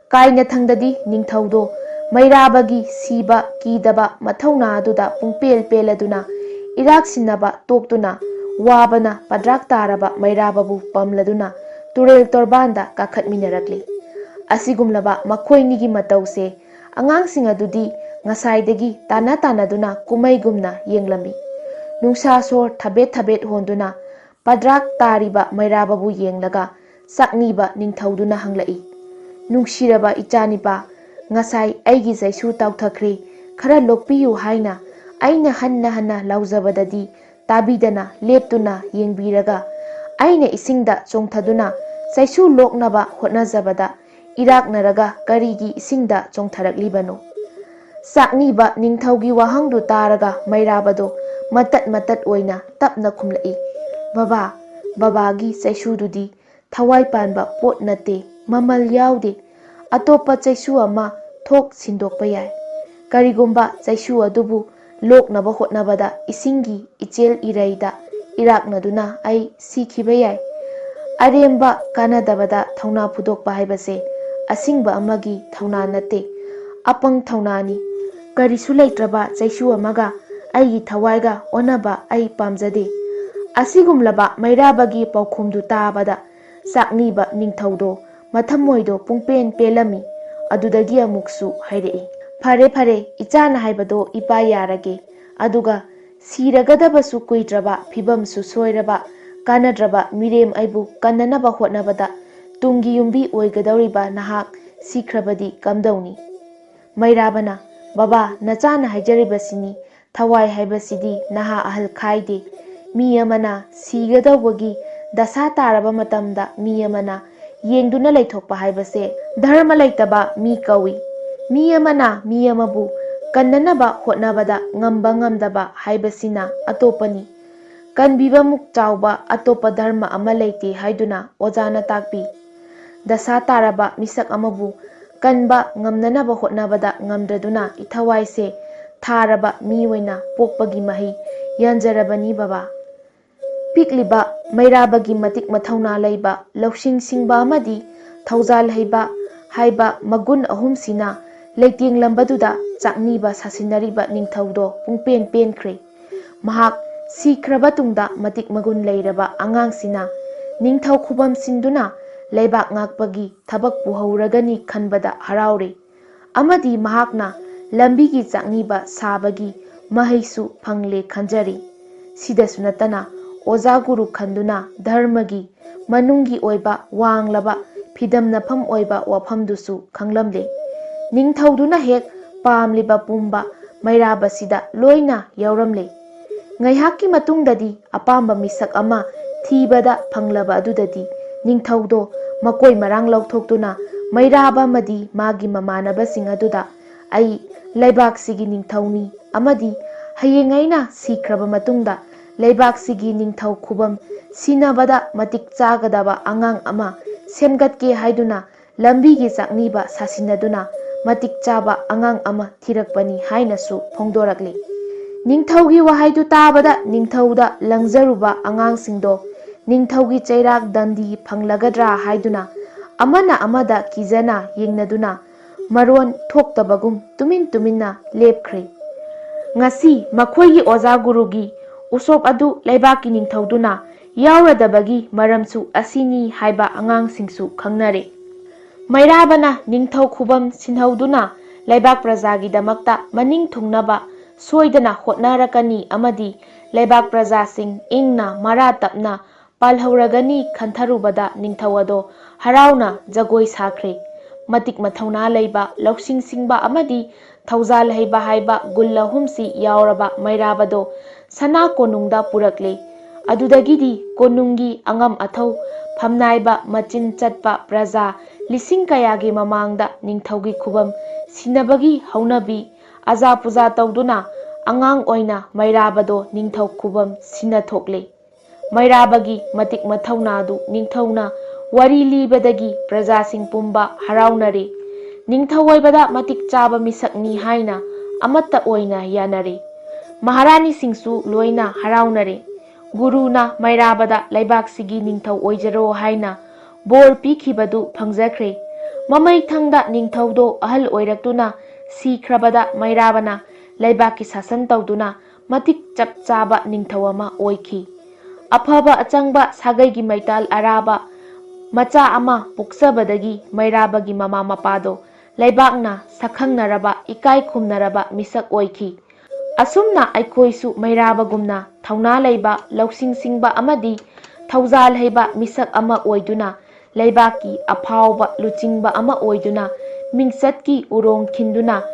[SPEAKER 1] Kaina thangdadi Ningthoudo Mairabagi siba kidaba mathauna aduda pungpel peladuna irak sinnaba toktuna wabana padrak taraba Mairababu pamladuna turel torbanda kakhatminarakli. Asigumlaba makhoinigi matause angangsing adudi ngasaidagi tanaduna kumaigumna yenglami. Nungsa sor thabet honduna padrak tariba Mairababu yenglaga Chakniba Ningthouduna hanglai. Nungsiraba ichanipa ngasai aigi jaisu tauthakri khara lokpiyu haina aina hanna laujabadadi tabidana leptuna yengbiraga aina isingda chongthaduna jaisu loknaba hotnajabada iraknaraga karigi isingda chongtharaklibano. Chakniba Ningthougi wahangdu taraga Mairabado matat matat oina tapna khumlai. Baba, babagi chaisududi thawai panba pot nate mamal yaude atopa chaisu ama thok sindokpa yai. Karigumba chaisu adubu loknaba hotnabada isingi ichel iraida iraknaduna ai sikhiba yai. Aremba kanadabada thauna phudokpa haibase asingba amagi thauna nate apang thaunani. Karisu leitraba chaisu amaga aigi thawaiga onaba ai pamjade. Asigumlaba Mairabagi paukhumdu tabada Chakniba Ningthoudo mathamoido pungpen pelami adudagi amuksu hairei. Fare fare ichana haibado ipa yarage aduga siragadabasu kuidraba phibamsu soiraba kanadraba mirem aibu kannanaba hotnabada tungi yumbi oigadawriba nahak sikrabadi kamdauni. Mairabana Baba nachana haijaribasini thawai haibasidi naha ahal khaide mi amana sigadawagi dasa taraba matamda mi amana yengduna leithokpa haibase dharma leitaba mi kawi. Mi amana mi amabu kannanaba hotnabada ngamba ngamdaba haibasina atopani. Kanbiba muk chawba atopa dharma ama leite haiduna ojana takpi. Dasa taraba misak amabu kanba ngamnanaba hotnabada ngamdraduna ithawaise tharaba mi oina pokpagi mahi yanjarabani baba. Pikliba Mairabagi matik mathauna leiba lawsing singba amadi thaujal haiba magun ahumsina leiting lambaduda Chakniba sasinariba Ningthoudo pungpen penkre. Mahak sikraba tungda matik magun leiraba angangsina Ningthou khubam sinduna leibak ngakpagi thabak puhauragani khanbada haraure. Amadi mahakna lambigi Chakniba sabagi mahaisu phangle khanjari. Sidasu natana oza guru khanduna dharmagi manungi oiba wanglaba phidamnafam oiba wafamdusu khanglamle. Ningthouduna hek pamliba pumba Mairabasida loina yauramle. Ngaihaki matungdadi apamba misak ama thibada phanglaba adudadi Ningthoudo makoi marang lauthokduna Mairaba madi magi mamanabasing aduda ai leibaksigi Ningthouni amadi hayengaina sikraba matungda leibaksigi Ningthou khubam sinabada matik chagadaba angang ama semgatke haiduna lambigi Chakniba sasinaduna matik chaba angang ama thirakpani hainasu phongdorakle. Ningthougi wahaidu tabada Ningthouda langjaruba angangsingdo Ningthougi chairak dandi phanglagadra haiduna amana amada kijana yengnaduna maron thoktabagum tumin tuminna lepkhre. Ngasi makhoigi oza gurugi usop adu leibaki Ningthouduna yauradabagi maramsu asini haiba angangsingsu khangnare. Mairabana Ningthou khubam sinhauduna leibak prajagi damakta maning thungnaba soidana hotnarakani amadi leibak prajasing ingna mara tapna palhauragani khantharubada Ningthou ado harauna jagoi sakhre. Matik mathauna leiba lawsing singba amadi thaujal haiba haiba gulla humsi yauraba Mairabado sana konungda purakle. Adudagidi konungi angam athau phamnaiba machin chatpa praja lising kayagi mamangda Ningthougi khubam sinabagi haunabi aja puja tawduna angang oina Mairabado Ningthou khubam sinathokle. Mairabagi matik mathaunadu Ningthouna wari libadagi prajasing pumba haraunare. Ningthou oibada matik chaba misakni haina amatta oina yanare. Maharani singsu loina haraunare. Guruna Mairabada leibaksigi Ningthou oijaro haina bor pikhibadu phangjakre. Mamai thangda Ningthoudo ahal oiraktuna sikrabada Mairabana leibaki sasan tawduna matik chap chaba Ningthou ama oikhi. Afaba achangba sagaigi maital araba macha ama puksabadagi Mairabagi mama mapado leibakna sakhangnaraba ikai khumnaraba misak oikhi. Asumna aikhoisu Mairabagumna thauna leiba lawsing singba amadi thaujal haiba misak ama oiduna leibaki afauba luchingba ama oiduna mingsatki urong khinduna